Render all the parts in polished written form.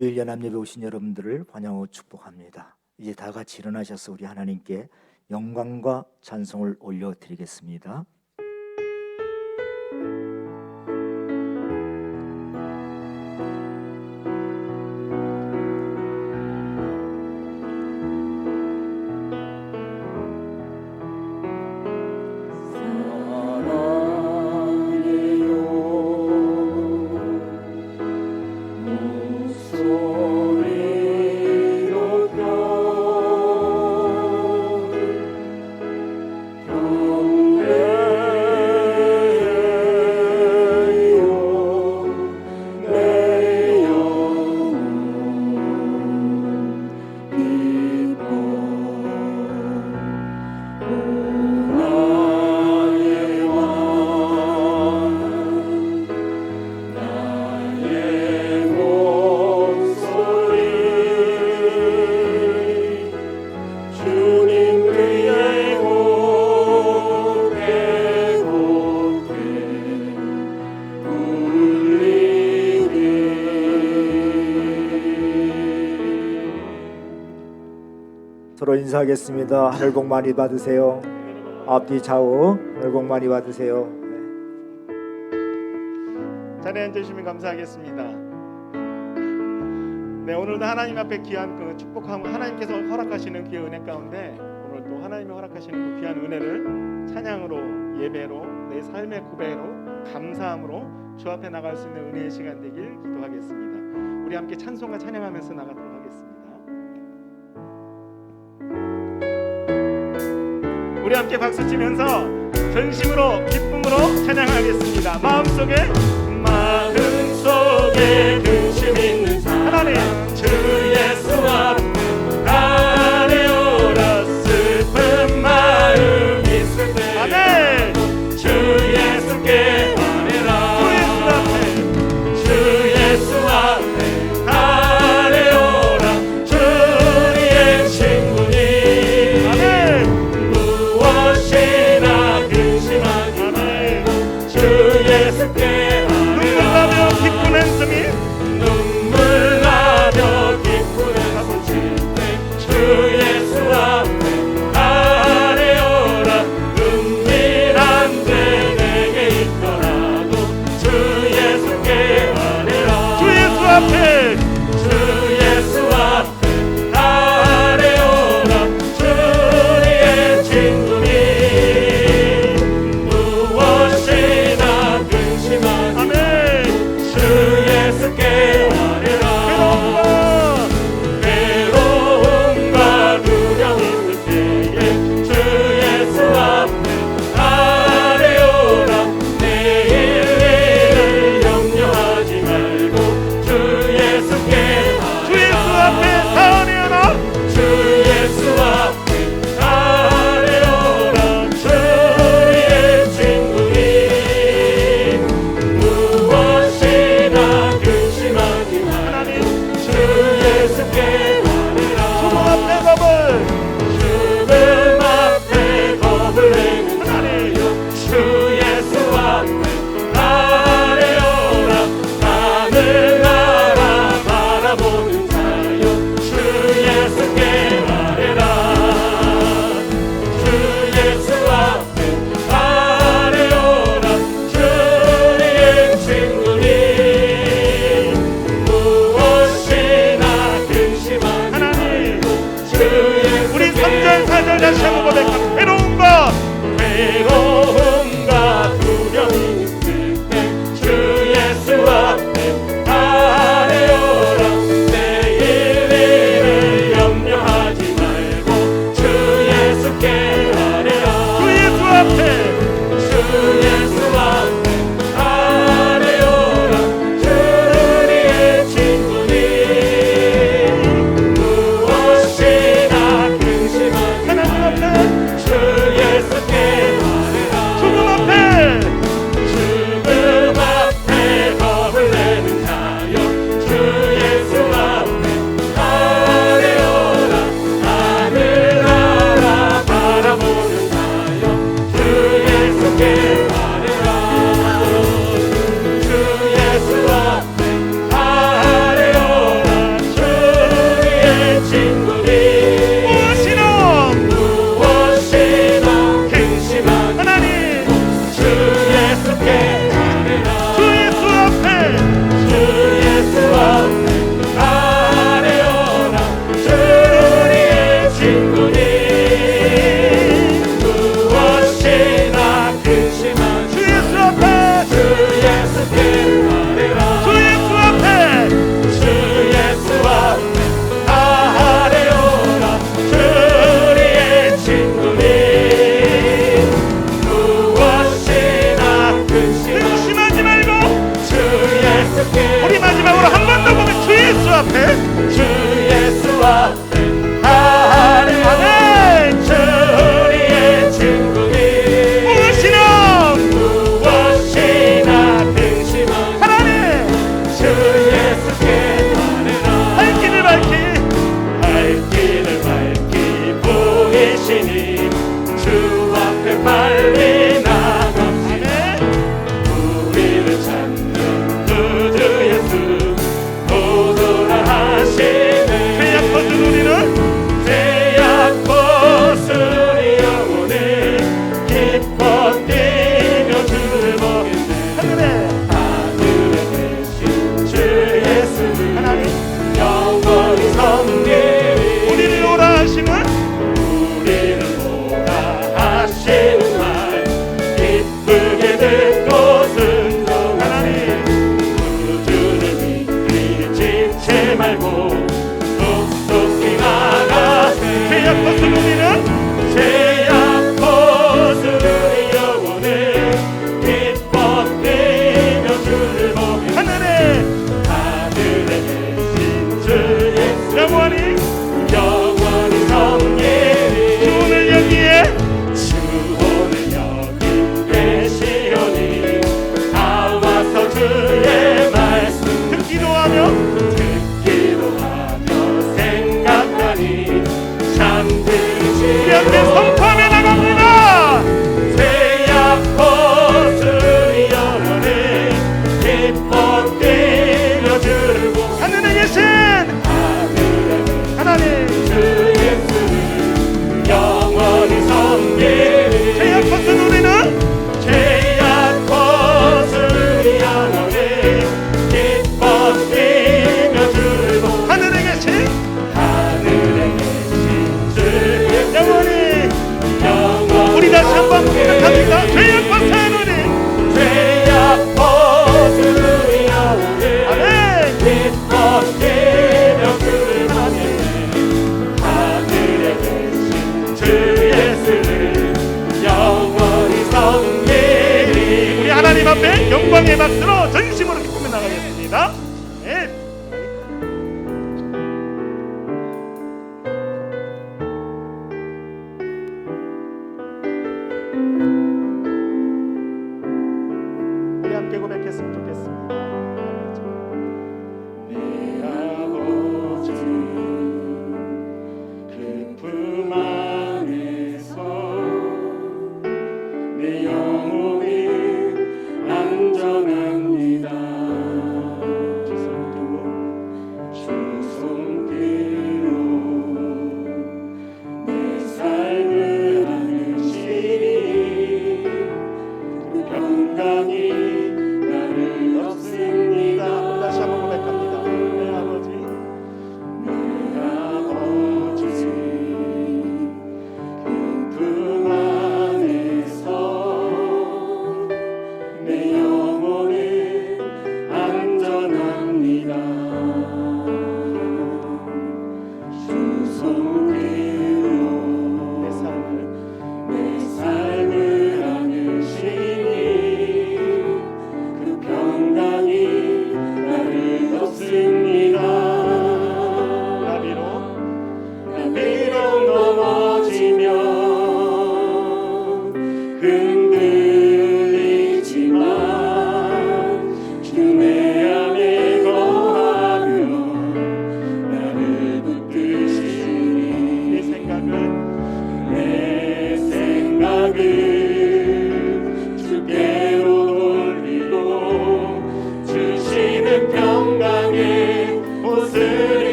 연합예배 오신 여러분들을 환영하고 축복합니다. 이제 다 같이 일어나셔서 우리 하나님께 영광과 찬송을 올려드리겠습니다. 서로 인사하겠습니다. 하늘 복 많이 받으세요. 앞뒤 좌우 하늘 복 많이 받으세요. 자리에 앉으시면 감사하겠습니다. 네, 오늘도 하나님 앞에 귀한 그 축복하고 하나님께서 허락하시는 귀한 은혜 가운데 오늘 또 하나님이 허락하시는 그 귀한 은혜를 찬양으로, 예배로, 내 삶의 고백으로, 감사함으로 주 앞에 나갈 수 있는 은혜의 시간 되길 기도하겠습니다. 우리 함께 찬송과 찬양하면서 나가도록 하겠습니다. 우리 함께 박수치면서 전심으로 기쁨으로 찬양하겠습니다. 마음속에 근심 있는 사람 하나님 주 예수 앞 아뢰오라 슬픈 마음 있을 때 아멘 주 예수께 아뢰라 주 예수 앞에 아뢰오라 주의 친구니 아멘 무엇이나 근심하지 말고 주 예수께 우리 마지막으로 한 번 더 보면 주 예수 앞에 주 예수 앞에 아멘. 주 우리의 친구니 무엇이나 등심은 하나님 주 예수께 바르라. 할 길을 밝히 보이시니 주 앞에 빨리 나갑시다. 우리를 찾는 구주 예수 오도라 하시네. 죄악 벗은 우리는 죄악 벗은 우리 영혼을 기뻐 뛰며 주를 보겠네. 하늘에 계신 주 예수를 하나님 영원히 섬기리. 우리를 오라 하시는 우리를 오라 하시는 말 기쁘게 듣고 순종하니 구주를 믿기 지체 말고 똑똑히 나가세. 죄악 벗은 우리는 죄악 벗은 우리 영혼을 기뻐 뛰며 주를 보겠네. 하늘에 하늘에 계신 주 예수 영원히 영원히 섬기리. 주를 여기에 주 오늘 여기 계시오니 다 와서 주의 말씀 듣기도 하며 듣기도 하며 생각하니 잠들지 우리 앞에 선포하며 나갑니다. 죄악 벗은 우리 영혼을 기뻐 뛰며 주를 보고 하늘에 계신 하늘에 하나님 주 예수를 영원히 섬기리. 죄악 벗은 우리는 죄악 벗은 우리 영혼을 기뻐 뛰며 주를 보고 하늘에 계신 하늘에 계신 주 예수 영원히 영원히 우리 다시 한번 고백합니다. 죄악 벗은 우리 죄악 벗은 우리 영혼을 아멘. 기뻐 뛰며 주를 보게. 하늘에 계신 주 예수를 영원히 섬기리. 우리 하나님 앞에 영광의 박수로 전심으로 기쁘며 나가겠습니다. 네. 우리 함께 고백했으면 좋겠습니다. 내 아버지 그 품 안에서 내 영혼이 안전합니다. 주 손길로 내 삶을 안으시니 평강이 나를 덮습니다.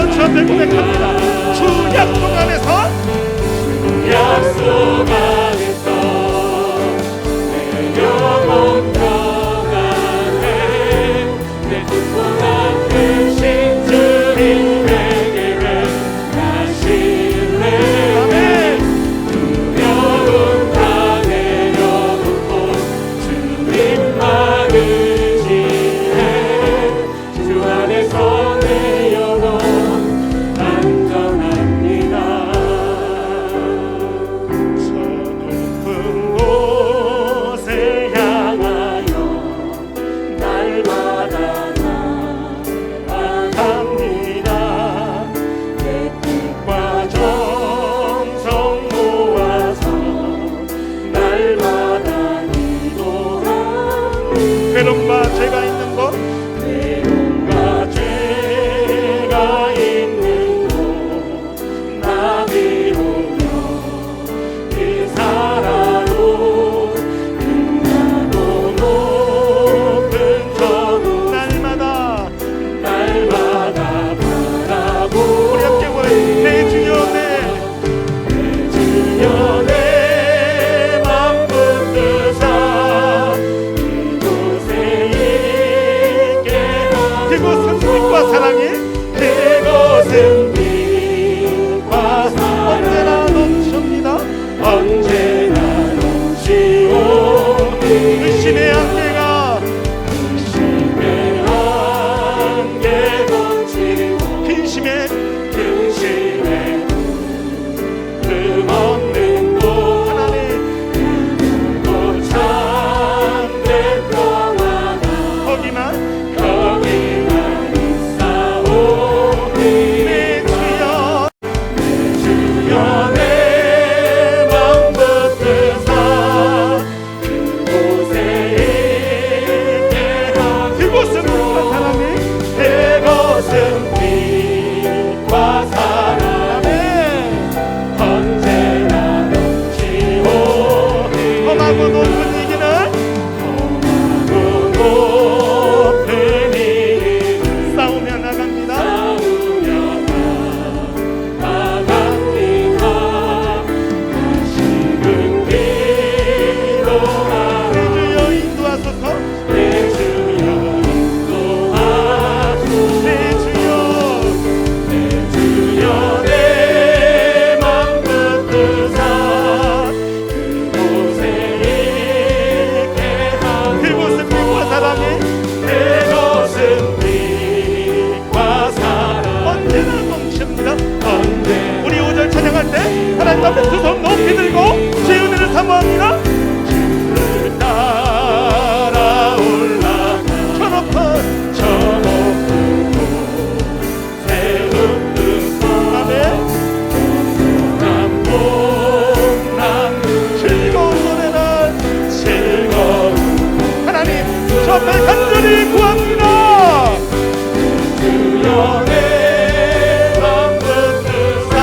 한번 주 앞에 고백합니다. 주 약속 안에서 약속 안에서 내 영혼 평안해 내 굳건한 근심 주님 내게를 가실래 아멘. 두려움 다 내려놓고 주님만 의지해 주 안에서 내 영혼 안전합니다. 저 높은 곳에 향하여 날마다 나아갑니다. 내 뜻과 정성 모아서 날마다 기도합니다. 괴로움과 죄가 있는 곳 괴로움과 죄가 있는 곳 나 비우며 그 사랑으로 빛나고 높은 저국 날마다 날마다 바라보 우리 함께 고백. 내 주여 내 주여 내 맘 붙드사 이곳에 있게 그곳은 빛과 사랑이 그곳은 빛과 언제나 사랑 넘칩니다. 언제나 넘치오 의심의 안개가 의심의 안개 걷히고 근심의 근심의 흠없는 곳 하나님 또 참된 평안아 거기만 거기만 있사오니 내 주여 주여 내 맘 붙드사 그곳에 있게 그곳은 빛과 사랑이 그곳은 빛과 사랑 아멘. 언제나 넘치오니 험하고 높은 이기는 험하고 높은 이름을 싸우며 나갑니다. 싸우며 나갑니다. 다시금 기도하라 내 주여 인도하소서. 내 주여 인도하소서 내 주여 내 주여 내 맘 붙드사 그곳에 있게 하소서 그곳은 빛과 사랑이 그곳은 빛과 사랑 언제나 넘칩니다. 언제 우리 5절 찬양할 때 하나님 앞에 두 손 높이 들고 주의 은혜를 사모합니다. 주를 따라 올라가 저 높은 저 높은 곳에 흩뜬 아멘. 남봉나무 즐거운 노래를 즐거운 하나님 저 앞에 간절히 구합니다. 주여 내 맘 붙드사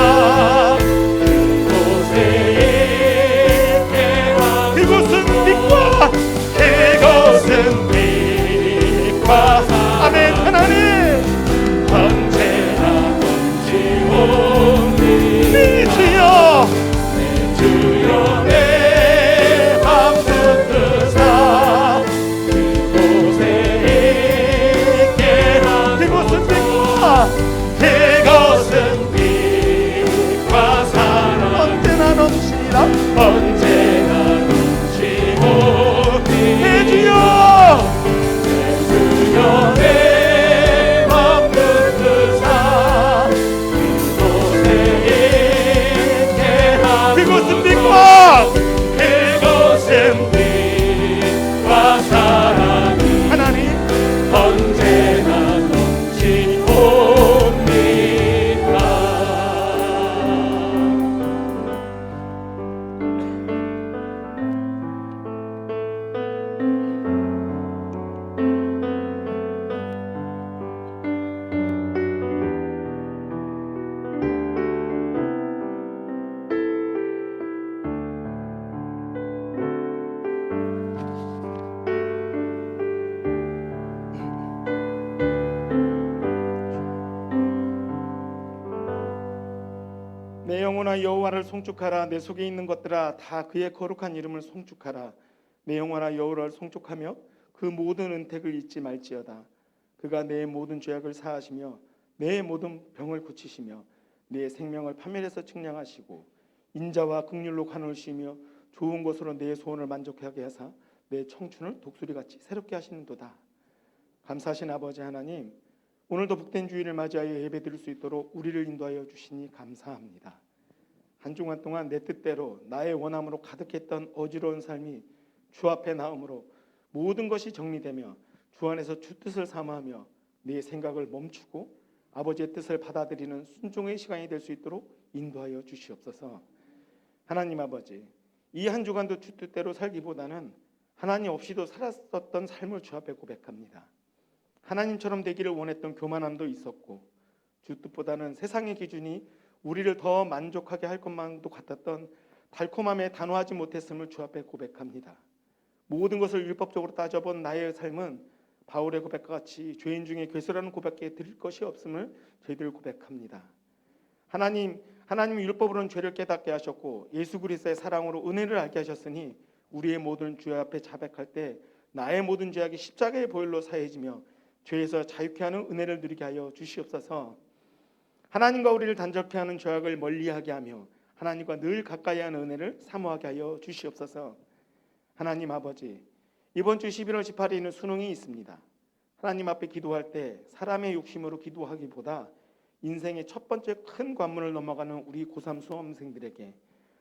내 영혼아 여호와를 송축하라. 내 속에 있는 것들아 다 그의 거룩한 이름을 송축하라. 내 영혼아 여호와를 송축하며 그 모든 은택을 잊지 말지어다. 그가 내 모든 죄악을 사하시며 내 모든 병을 고치시며 내 생명을 파멸해서 측량하시고 인자와 긍휼로 간호하시며 좋은 것으로 내 소원을 만족하게 하사 내 청춘을 독수리같이 새롭게 하시는도다. 감사하신 아버지 하나님, 오늘도 복된 주일을 맞이하여 예배드릴 수 있도록 우리를 인도하여 주시니 감사합니다. 한 주간 동안 내 뜻대로 나의 원함으로 가득했던 어지러운 삶이 주 앞에 나옴으로 모든 것이 정리되며 주 안에서 주 뜻을 사모하며 내 생각을 멈추고 아버지의 뜻을 받아들이는 순종의 시간이 될 수 있도록 인도하여 주시옵소서. 하나님 아버지, 이 한 주간도 주 뜻대로 살기보다는 하나님 없이도 살았었던 삶을 주 앞에 고백합니다. 하나님처럼 되기를 원했던 교만함도 있었고 주 뜻보다는 세상의 기준이 우리를 더 만족하게 할 것만도 같았던 달콤함에 단호하지 못했음을 주 앞에 고백합니다. 모든 것을 율법적으로 따져본 나의 삶은 바울의 고백과 같이 죄인 중에 괴수라는 고백에 드릴 것이 없음을 저희들 고백합니다. 하나님이 율법으로는 죄를 깨닫게 하셨고 예수 그리스도의 사랑으로 은혜를 알게 하셨으니 우리의 모든 죄 앞에 자백할 때 나의 모든 죄악이 십자가의 보혈로 사해지며 죄에서 자유케 하는 은혜를 누리게 하여 주시옵소서. 하나님과 우리를 단절케 하는 죄악을 멀리하게 하며 하나님과 늘 가까이 하는 은혜를 사모하게 하여 주시옵소서. 하나님 아버지, 이번 주 11월 18일에는 수능이 있습니다. 하나님 앞에 기도할 때 사람의 욕심으로 기도하기보다 인생의 첫 번째 큰 관문을 넘어가는 우리 고3 수험생들에게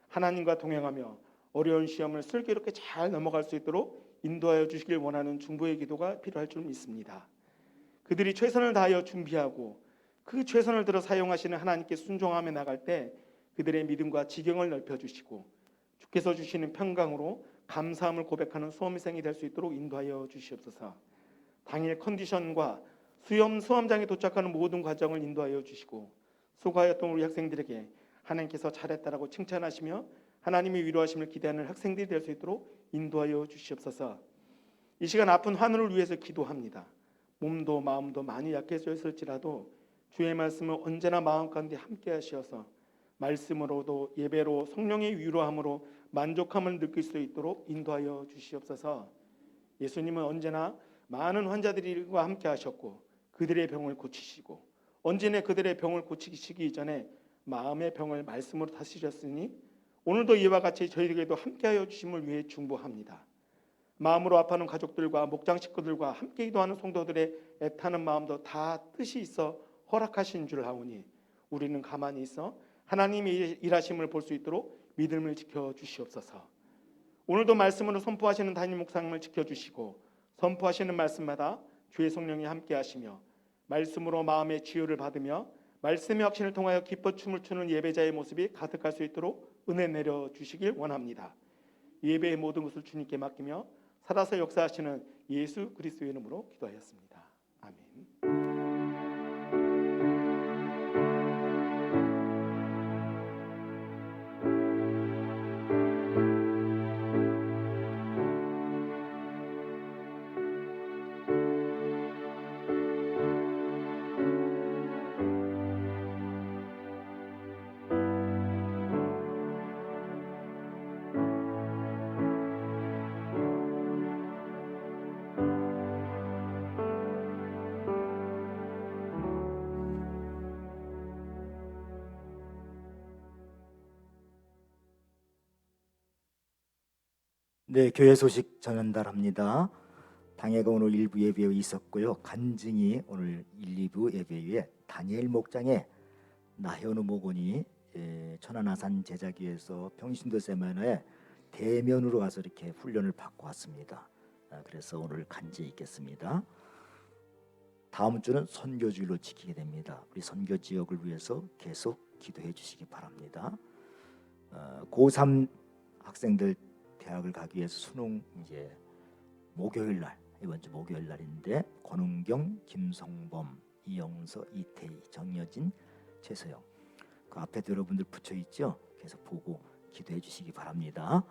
하나님과 동행하며 어려운 시험을 슬기롭게 잘 넘어갈 수 있도록 인도하여 주시길 원하는 중보의 기도가 필요할 줄 믿습니다. 그들이 최선을 다하여 준비하고 그 최선을 들어 사용하시는 하나님께 순종하며 나갈 때 그들의 믿음과 지경을 넓혀주시고 주께서 주시는 평강으로 감사함을 고백하는 수험생이 될 수 있도록 인도하여 주시옵소서. 당일 컨디션과 수험장에 도착하는 모든 과정을 인도하여 주시고 수고하였던 우리 학생들에게 하나님께서 잘했다라고 칭찬하시며 하나님의 위로하심을 기대하는 학생들이 될 수 있도록 인도하여 주시옵소서. 이 시간 아픈 환우를 위해서 기도합니다. 몸도 마음도 많이 약해졌을지라도 주의 말씀을 언제나 마음 가운데 함께 하시어서 말씀으로도 예배로 성령의 위로함으로 만족함을 느낄 수 있도록 인도하여 주시옵소서. 예수님은 언제나 많은 환자들과 함께 하셨고 그들의 병을 고치시고 언제나 그들의 병을 고치시기 전에 마음의 병을 말씀으로 다스리셨으니 오늘도 이와 같이 저희에게도 함께하여 주심을 위해 중보합니다. 마음으로 아파하는 가족들과 목장 식구들과 함께 기도하는 성도들의 애타는 마음도 다 뜻이 있어 허락하신 줄 아오니 우리는 가만히 있어 하나님의 일하심을 볼 수 있도록 믿음을 지켜주시옵소서. 오늘도 말씀으로 선포하시는 담임 목사님을 지켜주시고 선포하시는 말씀마다 주의 성령이 함께 하시며 말씀으로 마음의 치유를 받으며 말씀의 확신을 통하여 기뻐 춤을 추는 예배자의 모습이 가득할 수 있도록 은혜 내려주시길 원합니다. 예배의 모든 것을 주님께 맡기며 살아서 역사하시는 예수 그리스도의 이름으로 기도하였습니다. 아멘. 네, 교회 소식 전달합니다. 당회가 오늘 일부 예배에 있었고요. 간증이 오늘 1, 2부 예배에 다니엘 목장에 나현우 목원이 천안아산 제자교회에서 평신도 세미나에 대면으로 가서 이렇게 훈련을 받고 왔습니다. 그래서 오늘 간증이 있겠습니다. 다음 주는 선교주일로 지키게 됩니다. 우리 선교 지역을 위해서 계속 기도해 주시기 바랍니다. 고3 학생들 대학을 가기 위해서 수능 이제 목요일 날 이번 주 목요일 날인데 권은경, 김성범, 이영서, 이태희, 정여진, 최서영 그 앞에도 여러분들 붙여 있죠. 계속 보고 기도해 주시기 바랍니다.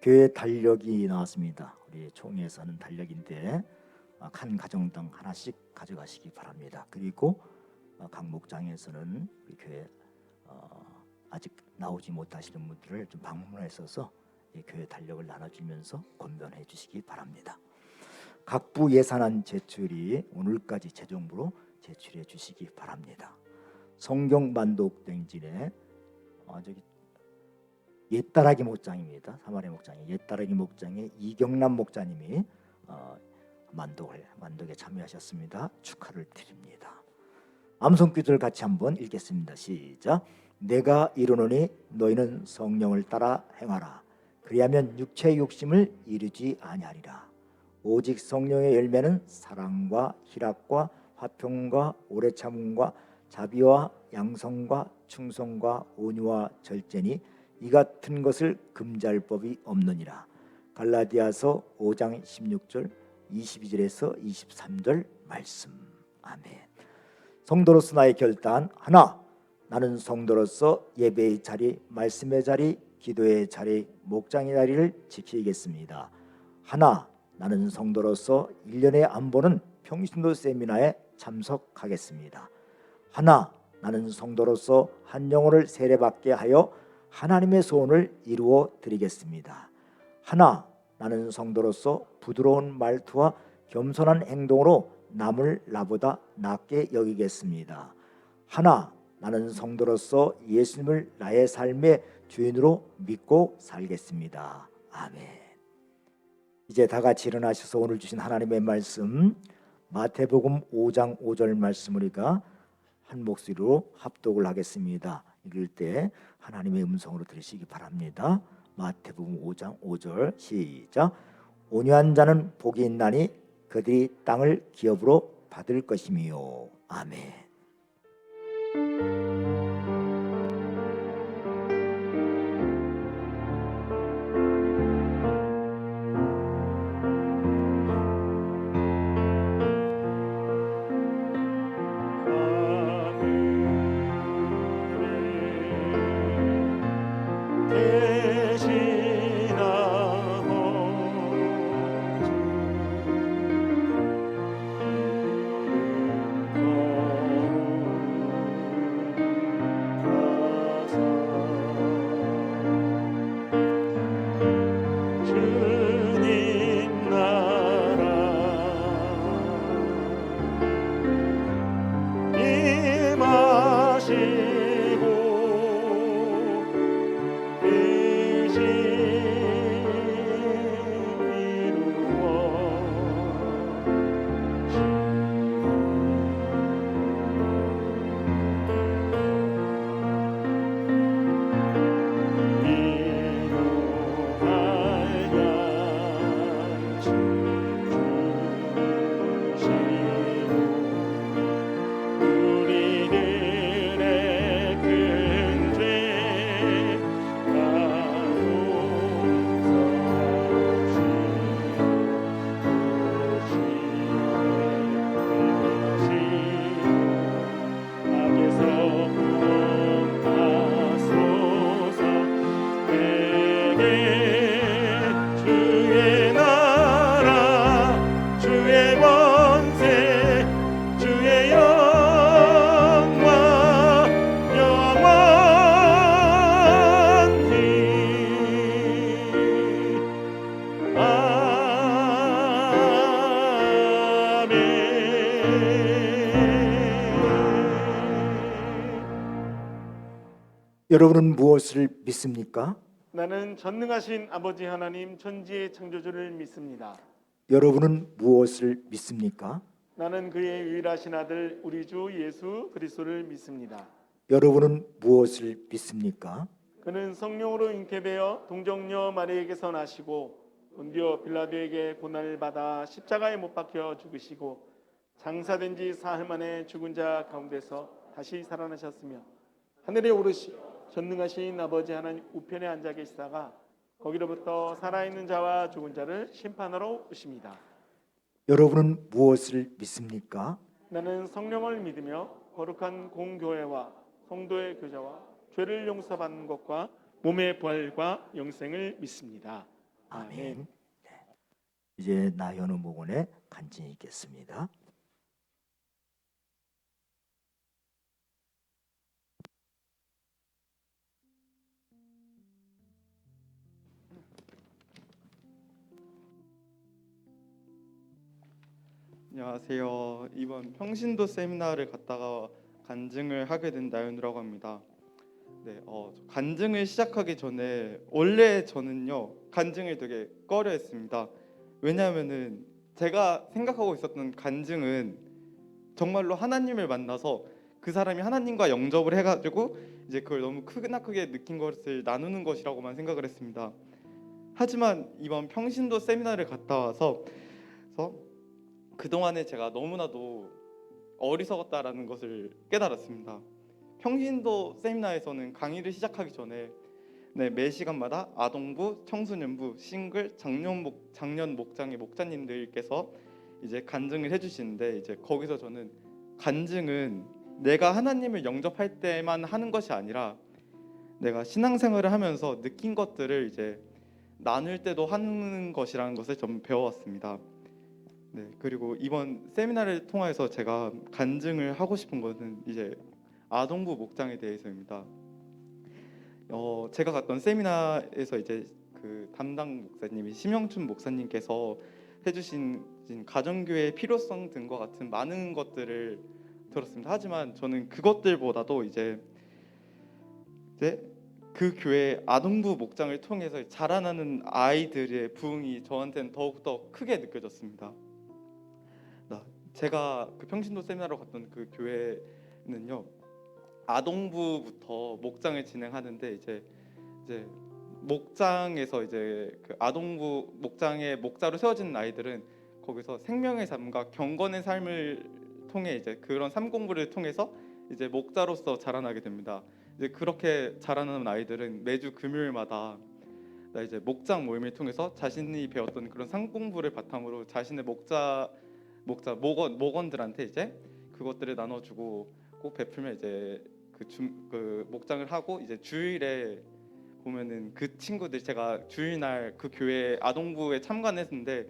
교회 달력이 나왔습니다. 우리 총회에서 하는 달력인데 한 가정당 하나씩 가져가시기 바랍니다. 그리고 각 목장에서는 우리 교회 아직 나오지 못하시는 분들을 좀 방문하셔서 이 교회 달력을 나눠주면서 권면해 주시기 바랍니다. 각부 예산안 제출이 오늘까지 최종부로 제출해 주시기 바랍니다. 성경 만독 댕진에 저기 옛다라기 목장입니다. 사마리 목장의 옛다라기 목장의 이경남 목자님이 만독에 참여하셨습니다. 축하를 드립니다. 암송기도를 같이 한번 읽겠습니다. 시작. 내가 이르노니 너희는 성령을 따라 행하라. 그리하면 육체의 욕심을 이루지 아니하리라. 오직 성령의 열매는 사랑과 희락과 화평과 오래 참음과 자비와 양성과 충성과 온유와 절제니 이 같은 것을 금지할 법이 없느니라. 갈라디아서 5장 16절 22절에서 23절 말씀. 아멘. 성도로서 나의 결단 하나, 나는 성도로서 예배의 자리, 말씀의 자리, 기도의 자리, 목장의 자리를 지키겠습니다. 하나, 나는 성도로서 1년에 안 보는 평신도 세미나에 참석하겠습니다. 하나, 나는 성도로서 한 영혼을 세례받게 하여 하나님의 소원을 이루어 드리겠습니다. 하나, 나는 성도로서 부드러운 말투와 겸손한 행동으로 남을 나보다 낮게 여기겠습니다. 하나, 나는 성도로서 예수님을 나의 삶의 주인으로 믿고 살겠습니다. 아멘. 이제 다 같이 일어나셔서 오늘 주신 하나님의 말씀 마태복음 5장 5절 말씀 우리가 한 목소리로 합독을 하겠습니다. 읽을 때 하나님의 음성으로 들으시기 바랍니다. 마태복음 5장 5절 시작. 온유한 자는 복이 있나니 그들이 땅을 기업으로 받을 것이미요. 아멘. 주님 나라 임하시고 의심 우리들의 근죄 악에서 구원하소서. 내게 주의 나라 주의 권세 주의 영광 영원히 여러분은 무엇을 믿습니까? 나는 전능하신 아버지 하나님 천지의 창조주를 믿습니다. 여러분은 무엇을 믿습니까? 나는 그의 유일하신 아들 우리 주 예수 그리스도를 믿습니다. 여러분은 무엇을 믿습니까? 그는 성령으로 잉태되어 동정녀 마리에게서 나시고 본디오 빌라도에게 고난을 받아 십자가에 못 박혀 죽으시고 장사된 지 사흘 만에 죽은 자 가운데서 다시 살아나셨으며 하늘에 오르시 전능하신 아버지 하나님 우편에 앉아 계시다가 거기로부터 살아있는 자와 죽은 자를 심판하러 오십니다. 여러분은 무엇을 믿습니까? 나는 성령을 믿으며 거룩한 공교회와 성도의 교제와 죄를 용서받는 것과 몸의 부활과 영생을 믿습니다. 아멘. 네. 이제 나현우 목원의 간증이 있겠습니다. 안녕하세요. 이번 평신도 세미나를 갔다가 간증을 하게 된 나연우라고 합니다. 네, 간증을 시작하기 전에 원래 저는요 간증을 되게 꺼려했습니다. 왜냐하면은 제가 생각하고 있었던 간증은 정말로 하나님을 만나서 그 사람이 하나님과 영접을 해가지고 이제 그걸 너무 크게 느낀 것을 나누는 것이라고만 생각을 했습니다. 하지만 이번 평신도 세미나를 갔다 와서 그동안에 제가 너무나도 어리석었다라는 것을 깨달았습니다. 평신도 세미나에서는 강의를 시작하기 전에 매 시간마다 아동부, 청소년부, 싱글, 장년 목장의 목자님들께서 이제 간증을 해주시는데 이제 거기서 저는 간증은 내가 하나님을 영접할 때만 하는 것이 아니라 내가 신앙생활을 하면서 느낀 것들을 이제 나눌 때도 하는 것이라는 것을 좀 배워왔습니다. 네, 그리고 이번 세미나를 통해서 제가 간증을 하고 싶은 것은 이제 아동부 목장에 대해서입니다. 제가 갔던 세미나에서 이제 그 담당 목사님이 심영춘 목사님께서 해주신 가정교회의 필요성 등과 같은 많은 것들을 들었습니다. 하지만 저는 그것들보다도 이제 그 교회 아동부 목장을 통해서 자라나는 아이들의 부흥이 저한테는 더욱더 크게 느껴졌습니다. 제가 그 평신도 세미나로 갔던 그 교회는요 아동부부터 목장을 진행하는데 이제 목장에서 이제 그 아동부 목장의 목자로 세워지는 아이들은 거기서 생명의 삶과 경건의 삶을 통해 이제 그런 삶 공부를 통해서 이제 목자로서 자라나게 됩니다. 이제 그렇게 자라나는 아이들은 매주 금요일마다 이제 목장 모임을 통해서 자신이 배웠던 그런 삶 공부를 바탕으로 자신의 목원들한테 이제 그것들을 나눠주고 꼭 베풀면 이제 그 목장을 하고 이제 주일에 보면은 그 친구들 제가 주일날 그 교회 아동부에 참관했는데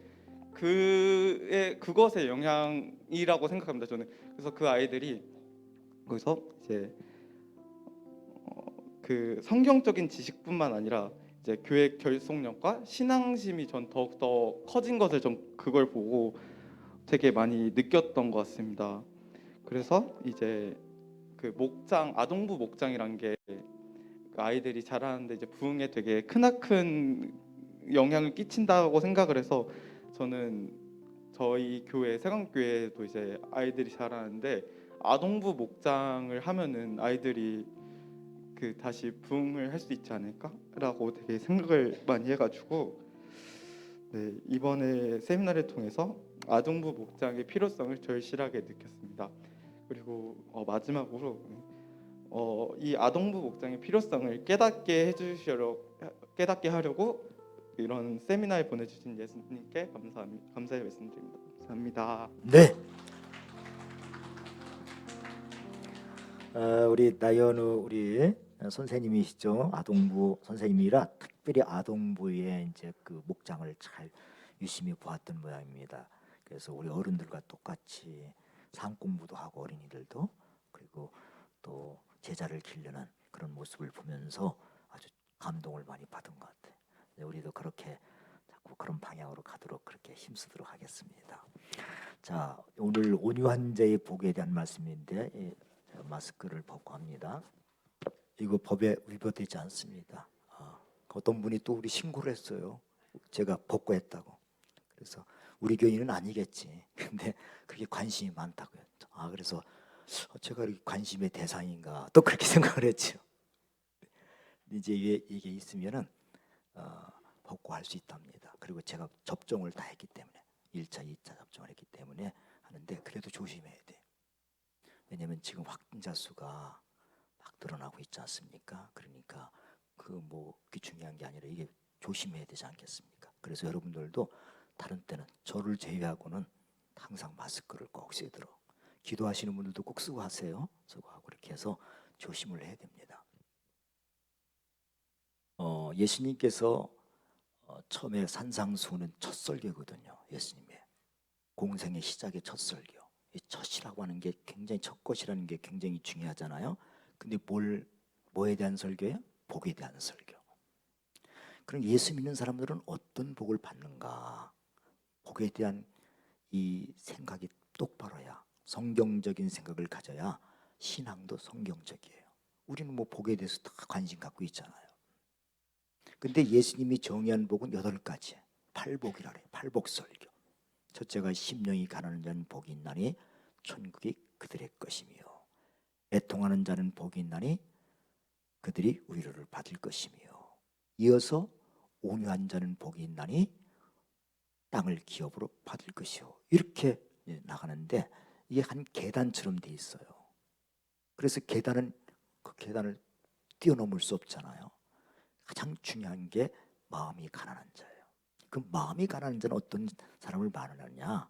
그것의 영향이라고 생각합니다. 저는 그래서 그 아이들이 거기서 이제 그 성경적인 지식뿐만 아니라 이제 교회 결속력과 신앙심이 전 더욱더 커진 것을 전 그걸 보고 되게 많이 느꼈던 것 같습니다. 그래서 이제 그 목장 아동부 목장이란 게 아이들이 자라는데 이제 부흥에 되게 크나큰 영향을 끼친다고 생각을 해서 저는 저희 교회 세강교회도 이제 아이들이 자라는데 아동부 목장을 하면은 아이들이 그 다시 부흥을 할 수 있지 않을까라고 되게 생각을 많이 해가지고 이번에 세미나를 통해서 아동부 목장의 필요성을 절실하게 느꼈습니다. 그리고 마지막으로 이 아동부 목장의 필요성을 깨닫게 하려고 이런 세미나에 보내주신 예수님께 감사의 말씀드립니다. 감사합니다. 네. 우리 나연우 우리 선생님이시죠. 아동부 선생님이라 특별히 아동부의 이제 그 목장을 잘 유심히 보았던 모양입니다. 그래서 우리 어른들과 똑같이 상 공부도 하고 어린이들도 그리고 또 제자를 기르는 그런 모습을 보면서 아주 감동을 많이 받은 것 같아요. 우리도 그렇게 자꾸 그런 방향으로 가도록 그렇게 힘쓰도록 하겠습니다. 자, 오늘 온유한자의 복에 대한 말씀인데 마스크를 벗고 합니다. 이거 법에 위반되지 않습니다. 어떤 분이 또 우리 신고를 했어요. 제가 벗고 했다고. 그래서 우리 교인은 아니겠지. 근데 그게 관심이 많다고요. 그래서 제가 관심의 대상인가 또 그렇게 생각을 했죠. 이제 이게 있으면은 벗고 할 수 있답니다. 그리고 제가 접종을 다 했기 때문에 1차, 2차 접종을 했기 때문에 하는데 그래도 조심해야 돼. 왜냐하면 지금 확진자 수가 막 늘어나고 있지 않습니까? 그러니까 그게 중요한 게 아니라 이게 조심해야 되지 않겠습니까? 그래서 여러분들도 다른 때는 저를 제외하고는 항상 마스크를 꼭 쓰도록 기도하시는 분들도 꼭 쓰고 하세요. 쓰고 하고 이렇게 해서 조심을 해야 됩니다. 예수님께서 처음에 산상수훈은 첫 설교거든요. 예수님의 공생의 시작의 첫 설교. 이 첫이라고 하는 게 굉장히 첫 것이라는 게 굉장히 중요하잖아요. 근데 뭐에 대한 설교예요? 복에 대한 설교. 그럼 예수 믿는 사람들은 어떤 복을 받는가? 복에 대한 이 생각이 똑바로야. 성경적인 생각을 가져야 신앙도 성경적이에요. 우리는 뭐 복에 대해서 다 관심 갖고 있잖아요. 근데 예수님이 정의한 복은 8가지. 팔복이라 그래요. 팔복설교. 첫째가 심령이 가난한 자는 복이 있나니 천국이 그들의 것이며, 애통하는 자는 복이 있나니 그들이 위로를 받을 것이며, 이어서 온유한 자는 복이 있나니 땅을 기업으로 받을 것이요. 이렇게 나가는데 이게 한 계단처럼 돼 있어요. 그래서 그 계단을 뛰어넘을 수 없잖아요. 가장 중요한 게 마음이 가난한 자예요. 그 마음이 가난한 자는 어떤 사람을 말하느냐?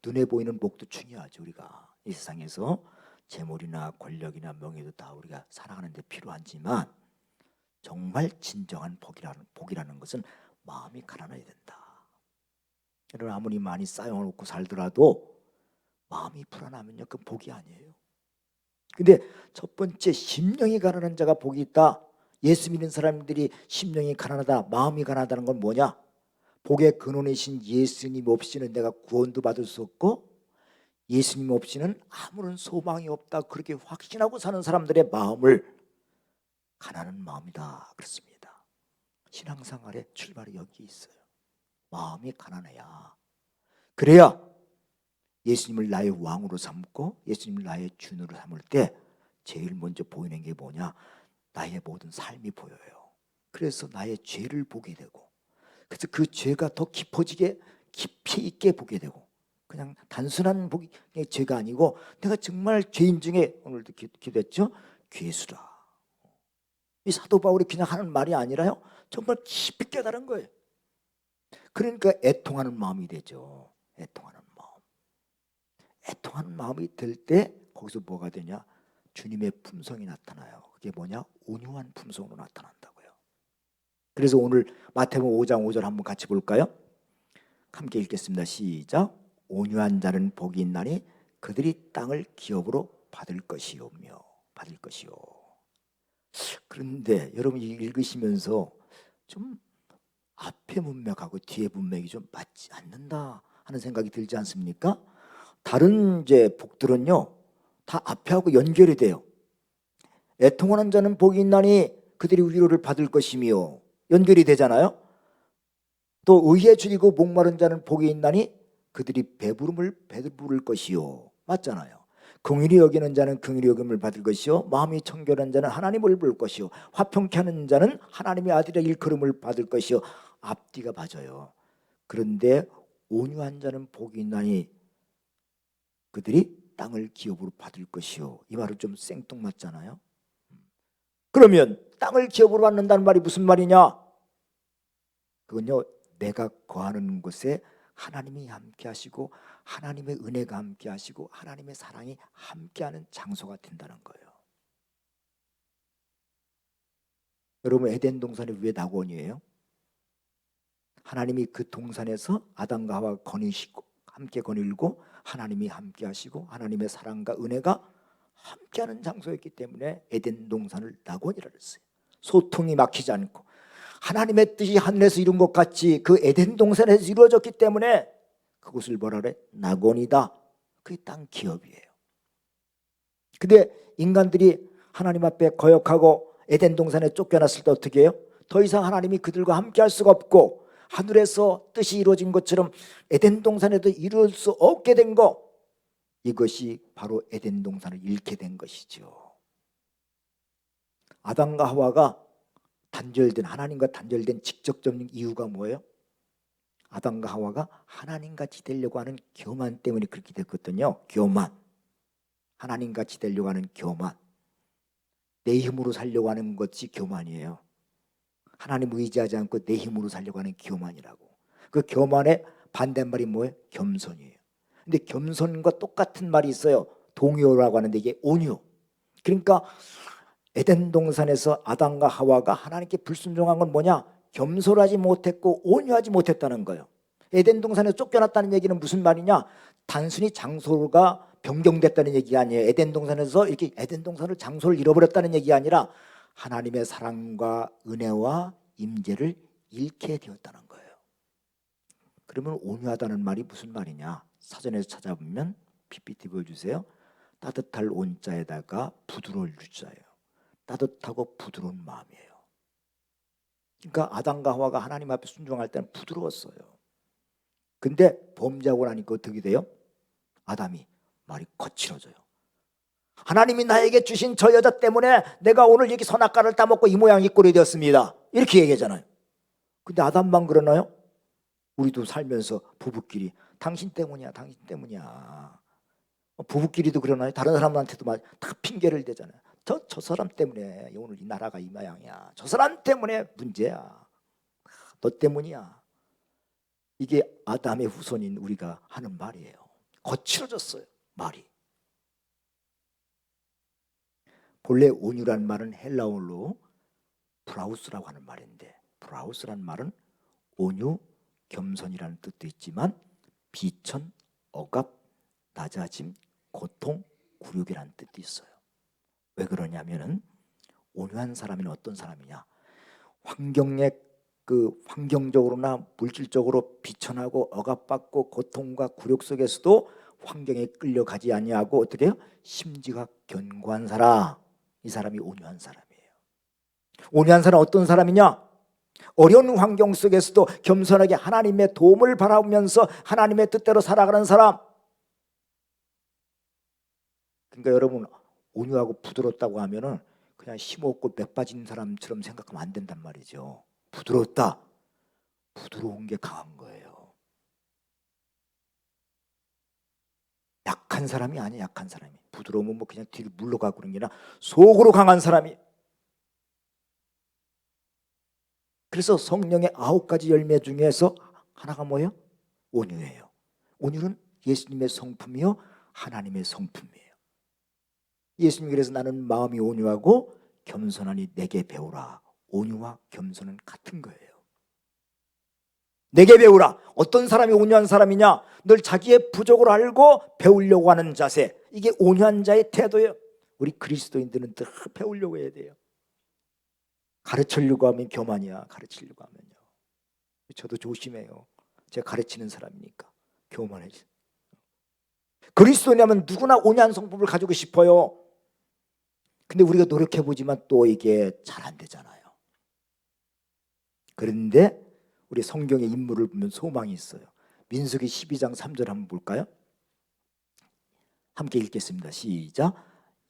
눈에 보이는 복도 중요하죠. 우리가 이 세상에서 재물이나 권력이나 명예도 다 우리가 살아가는 데 필요하지만 정말 진정한 복이라는 것은 마음이 가난해야 된다. 여러분, 아무리 많이 쌓여놓고 살더라도 마음이 불안하면요, 그 복이 아니에요. 근데 첫 번째, 심령이 가난한 자가 복이 있다. 예수 믿는 사람들이 심령이 가난하다, 마음이 가난하다는 건 뭐냐? 복의 근원이신 예수님 없이는 내가 구원도 받을 수 없고 예수님 없이는 아무런 소망이 없다, 그렇게 확신하고 사는 사람들의 마음을 가난한 마음이다 그렇습니다. 신앙생활의 출발이 여기 있어요. 마음이 가난해야, 그래야 예수님을 나의 왕으로 삼고 예수님을 나의 주인으로 삼을 때 제일 먼저 보이는 게 뭐냐? 나의 모든 삶이 보여요. 그래서 나의 죄를 보게 되고, 그래서 그 죄가 더 깊어지게 깊이 있게 보게 되고, 그냥 단순한 복의 죄가 아니고 내가 정말 죄인 중에, 오늘도 기도했죠, 괴수다. 이 사도 바울이 그냥 하는 말이 아니라요, 정말 깊이 깨달은 거예요. 그러니까 애통하는 마음이 되죠. 애통하는 마음. 애통하는 마음이 들 때 거기서 뭐가 되냐? 주님의 품성이 나타나요. 그게 뭐냐? 온유한 품성으로 나타난다고요. 그래서 오늘 마태복음 5장 5절 한번 같이 볼까요? 함께 읽겠습니다. 시작. 온유한 자는 복이 있나니 그들이 땅을 기업으로 받을 것이오며, 받을 것이요. 그런데 여러분 읽으시면서 좀 앞에 문맥하고 뒤에 문맥이 좀 맞지 않는다 하는 생각이 들지 않습니까? 다른 이제 복들은요, 다 앞에하고 연결이 돼요. 애통하는 자는 복이 있나니 그들이 위로를 받을 것이며, 연결이 되잖아요. 또 의에 줄이고 목마른 자는 복이 있나니 그들이 배부름을 배부를 것이요. 맞잖아요. 긍휼히 여기는 자는 긍휼히 여김을 받을 것이요, 마음이 청결한 자는 하나님을 볼 것이요, 화평케 하는 자는 하나님의 아들의 일컬음을 받을 것이요. 앞뒤가 맞아요. 그런데 온유한 자는 복이 있나니 그들이 땅을 기업으로 받을 것이요, 이 말은 좀 생뚱맞잖아요. 그러면 땅을 기업으로 받는다는 말이 무슨 말이냐? 그건요, 내가 거하는 곳에 하나님이 함께 하시고 하나님의 은혜가 함께 하시고 하나님의 사랑이 함께하는 장소가 된다는 거예요. 여러분, 에덴 동산이 왜 낙원이에요? 하나님이 그 동산에서 아담과 하와 거니시고 함께 거닐고 하나님이 함께 하시고 하나님의 사랑과 은혜가 함께하는 장소였기 때문에 에덴 동산을 낙원이라 그랬어요. 소통이 막히지 않고 하나님의 뜻이 하늘에서 이룬 것 같이 그 에덴 동산에서 이루어졌기 때문에 그곳을 뭐라 그래? 낙원이다. 그게 땅 기업이에요. 근데 인간들이 하나님 앞에 거역하고 에덴 동산에 쫓겨났을 때 어떻게 해요? 더 이상 하나님이 그들과 함께 할 수가 없고 하늘에서 뜻이 이루어진 것처럼 에덴 동산에도 이룰 수 없게 된 거, 이것이 바로 에덴 동산을 잃게 된 것이죠. 아담과 하와가 단절된, 하나님과 단절된 직접적인 이유가 뭐예요? 아담과 하와가 하나님같이 되려고 하는 교만 때문에 그렇게 됐거든요. 교만. 하나님같이 되려고 하는 교만. 내 힘으로 살려고 하는 것이 교만이에요. 하나님 의지하지 않고 내 힘으로 살려고 하는 교만이라고. 그 교만의 반대말이 뭐예요? 겸손이에요. 근데 겸손과 똑같은 말이 있어요. 동요라고 하는데 이게 온유. 그러니까 에덴 동산에서 아담과 하와가 하나님께 불순종한 건 뭐냐? 겸손하지 못했고 온유하지 못했다는 거예요. 에덴 동산에서 쫓겨났다는 얘기는 무슨 말이냐? 단순히 장소가 변경됐다는 얘기가 아니에요. 에덴 동산에서 이렇게 에덴 동산을 장소를 잃어버렸다는 얘기가 아니라 하나님의 사랑과 은혜와 임재를 잃게 되었다는 거예요. 그러면 온유하다는 말이 무슨 말이냐? 사전에서 찾아보면 PPT 보여주세요. 따뜻할 온자에다가 부드러울 유자예요. 따뜻하고 부드러운 마음이에요. 그러니까 아담과 하와가 하나님 앞에 순종할 때는 부드러웠어요. 근데 범죄하고 나니까 어떻게 돼요? 아담이 말이 거칠어져요. 하나님이 나에게 주신 저 여자 때문에 내가 오늘 이렇게 선악과를 따먹고 이 모양 이 꼴이 되었습니다. 이렇게 얘기하잖아요. 근데 아담만 그러나요? 우리도 살면서 부부끼리 당신 때문이야, 당신 때문이야. 부부끼리도 그러나요? 다른 사람한테도 다 핑계를 대잖아요. 저 사람 때문에 오늘 이 나라가 이 모양이야. 저 사람 때문에 문제야. 너 때문이야. 이게 아담의 후손인 우리가 하는 말이에요. 거칠어졌어요, 말이. 본래 온유란 말은 헬라어로 브라우스라고 하는 말인데, 브라우스란 말은 온유, 겸손이라는 뜻도 있지만 비천, 억압, 낮아짐, 고통, 굴욕이라는 뜻도 있어요. 왜 그러냐면은 온유한 사람은 어떤 사람이냐? 환경적으로나 물질적으로 비천하고 억압받고 고통과 굴욕 속에서도 환경에 끌려가지 아니하고 어떻게 해요? 심지가 견고한 사람, 이 사람이 온유한 사람이에요. 온유한 사람은 어떤 사람이냐? 어려운 환경 속에서도 겸손하게 하나님의 도움을 바라보면서 하나님의 뜻대로 살아가는 사람. 그러니까 여러분, 온유하고 부드럽다고 하면은 그냥 힘없고 맥 빠진 사람처럼 생각하면 안 된단 말이죠. 부드럽다. 부드러운 게 강한 거예요. 약한 사람이 아니야. 약한 사람이. 부드러우면 뭐 그냥 뒤로 물러가고 그런 게 아니라 속으로 강한 사람이. 그래서 성령의 9가지 열매 중에서 하나가 뭐예요? 온유예요. 온유는 예수님의 성품이요, 하나님의 성품이에요. 예수님이 그래서 나는 마음이 온유하고 겸손하니 내게 배우라. 온유와 겸손은 같은 거예요. 내게 배우라. 어떤 사람이 온유한 사람이냐? 늘 자기의 부족을 알고 배우려고 하는 자세. 이게 온유한 자의 태도예요. 우리 그리스도인들은 늘 배우려고 해야 돼요. 가르치려고 하면 교만이야. 가르치려고 하면요. 저도 조심해요. 제가 가르치는 사람이니까 교만해지. 그리스도인이라면 누구나 온유한 성품을 가지고 싶어요. 근데 우리가 노력해보지만 또 이게 잘 안 되잖아요. 그런데 우리 성경의 인물을 보면 소망이 있어요. 민수기 12장 3절 한번 볼까요? 함께 읽겠습니다. 시작.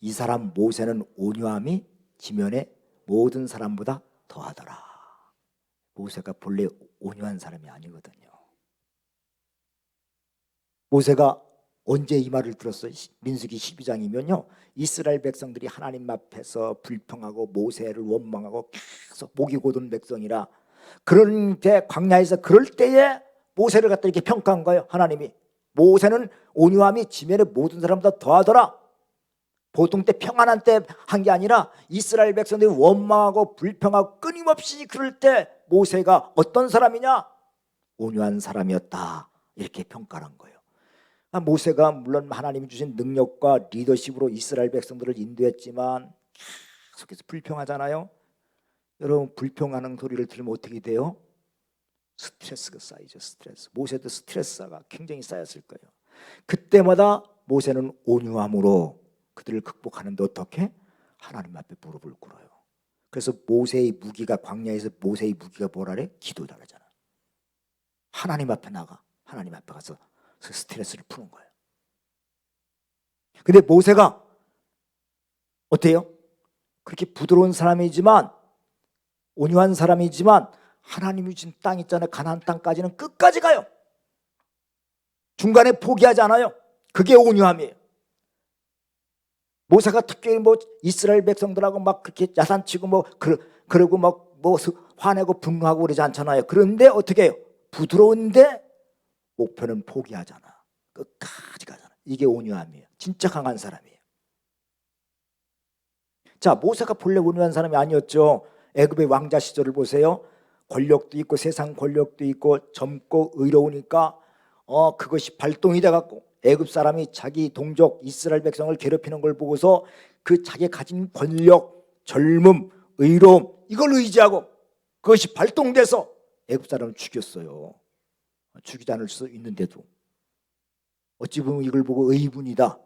이 사람 모세는 온유함이 지면의 모든 사람보다 더하더라. 모세가 본래 온유한 사람이 아니거든요. 모세가 언제 이 말을 들었어요? 민수기 12장이면요, 이스라엘 백성들이 하나님 앞에서 불평하고 모세를 원망하고 계속 목이 고든 백성이라, 그런데 광야에서 그럴 때에 모세를 갖다 이렇게 평가한 거예요. 하나님이 모세는 온유함이 지면의 모든 사람보다 더하더라. 보통 때 평안한 때 한 게 아니라 이스라엘 백성들이 원망하고 불평하고 끊임없이 그럴 때 모세가 어떤 사람이냐? 온유한 사람이었다. 이렇게 평가를 한 거예요. 모세가 물론 하나님이 주신 능력과 리더십으로 이스라엘 백성들을 인도했지만 계속해서 불평하잖아요. 여러분, 불평하는 소리를 들으면 어떻게 돼요? 스트레스가 쌓이죠. 스트레스. 모세도 스트레스가 굉장히 쌓였을 거예요. 그때마다 모세는 온유함으로 그들을 극복하는데 어떻게? 하나님 앞에 무릎을 꿇어요. 그래서 모세의 무기가, 광야에서 모세의 무기가 뭐라래? 기도다 그러잖아. 하나님 앞에 나가. 하나님 앞에 가서 스트레스를 푸는 거예요. 근데 모세가 어때요? 그렇게 부드러운 사람이지만, 온유한 사람이지만 하나님이 주신 땅 있잖아요. 가나안 땅까지는 끝까지 가요. 중간에 포기하지 않아요. 그게 온유함이에요. 모세가 특별히 뭐 이스라엘 백성들하고 막 그렇게 야단치고 그러고 막 화내고 분노하고 그러지 않잖아요. 그런데 어떻게 해요? 부드러운데 목표는 포기하잖아. 끝까지 가잖아. 이게 온유함이에요. 진짜 강한 사람이에요. 자, 모세가 본래 온유한 사람이 아니었죠. 애굽의 왕자 시절을 보세요. 권력도 있고 세상 권력도 있고 젊고 의로우니까 그것이 발동이 돼갖고 애굽 사람이 자기 동족 이스라엘 백성을 괴롭히는 걸 보고서 그 자기 가진 권력, 젊음, 의로움, 이걸 의지하고 그것이 발동돼서 애굽 사람을 죽였어요. 죽이지 않을 수 있는데도 어찌 보면 이걸 보고 의분이다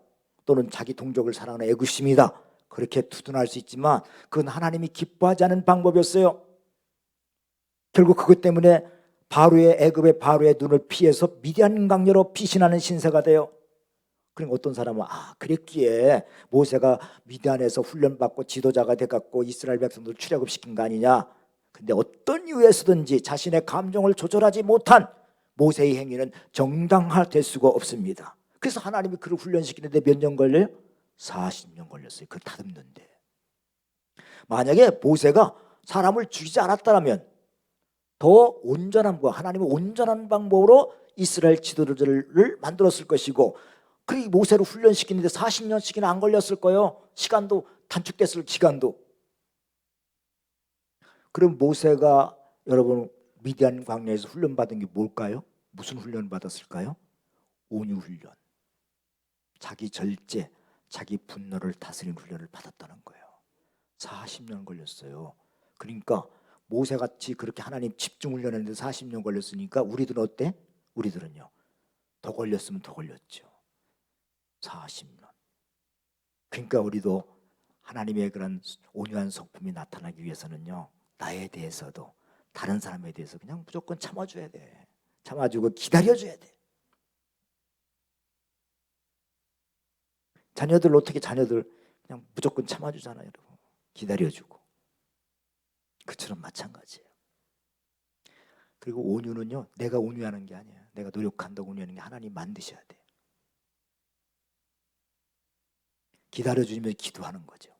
또는 자기 동족을 사랑하는 애국심이다 그렇게 두둔할 수 있지만 그건 하나님이 기뻐하지 않은 방법이었어요. 결국 그것 때문에 애굽의 바로의 눈을 피해서 미디안 강녀로 피신하는 신세가 돼요. 그러니까 어떤 사람은 그랬기에 모세가 미디안에서 훈련받고 지도자가 돼갖고 이스라엘 백성들 출애굽시킨 거 아니냐. 근데 어떤 이유에서든지 자신의 감정을 조절하지 못한 모세의 행위는 정당화될 수가 없습니다. 그래서 하나님이 그를 훈련시키는데 몇 년 걸려요? 40년 걸렸어요. 그걸 다듬는데. 만약에 모세가 사람을 죽이지 않았다면 더 온전함과 하나님의 온전한 방법으로 이스라엘 지도자를 만들었을 것이고 그 모세를 훈련시키는데 40년씩이나 안 걸렸을 거예요. 시간도 단축됐을 시간도. 그럼 모세가 여러분 미디안 광야에서 훈련받은 게 뭘까요? 무슨 훈련을 받았을까요? 온유 훈련. 자기 절제, 자기 분노를 다스리는 훈련을 받았다는 거예요. 40년 걸렸어요. 그러니까 모세같이 그렇게 하나님 집중 훈련했는데 40년 걸렸으니까 우리들은 어때? 우리들은요 더 걸렸으면 더 걸렸죠. 40년. 그러니까 우리도 하나님의 그런 온유한 성품이 나타나기 위해서는요 나에 대해서도 다른 사람에 대해서 그냥 무조건 참아줘야 돼. 참아주고 기다려줘야 돼. 자녀들 어떻게 자녀들 그냥 무조건 참아주잖아요. 여러분. 기다려주고. 그처럼 마찬가지예요. 그리고 온유는요 내가 온유하는 게 아니에요. 내가 노력한다고 온유하는 게 하나님 만드셔야 돼. 기다려주면 기도하는 거죠.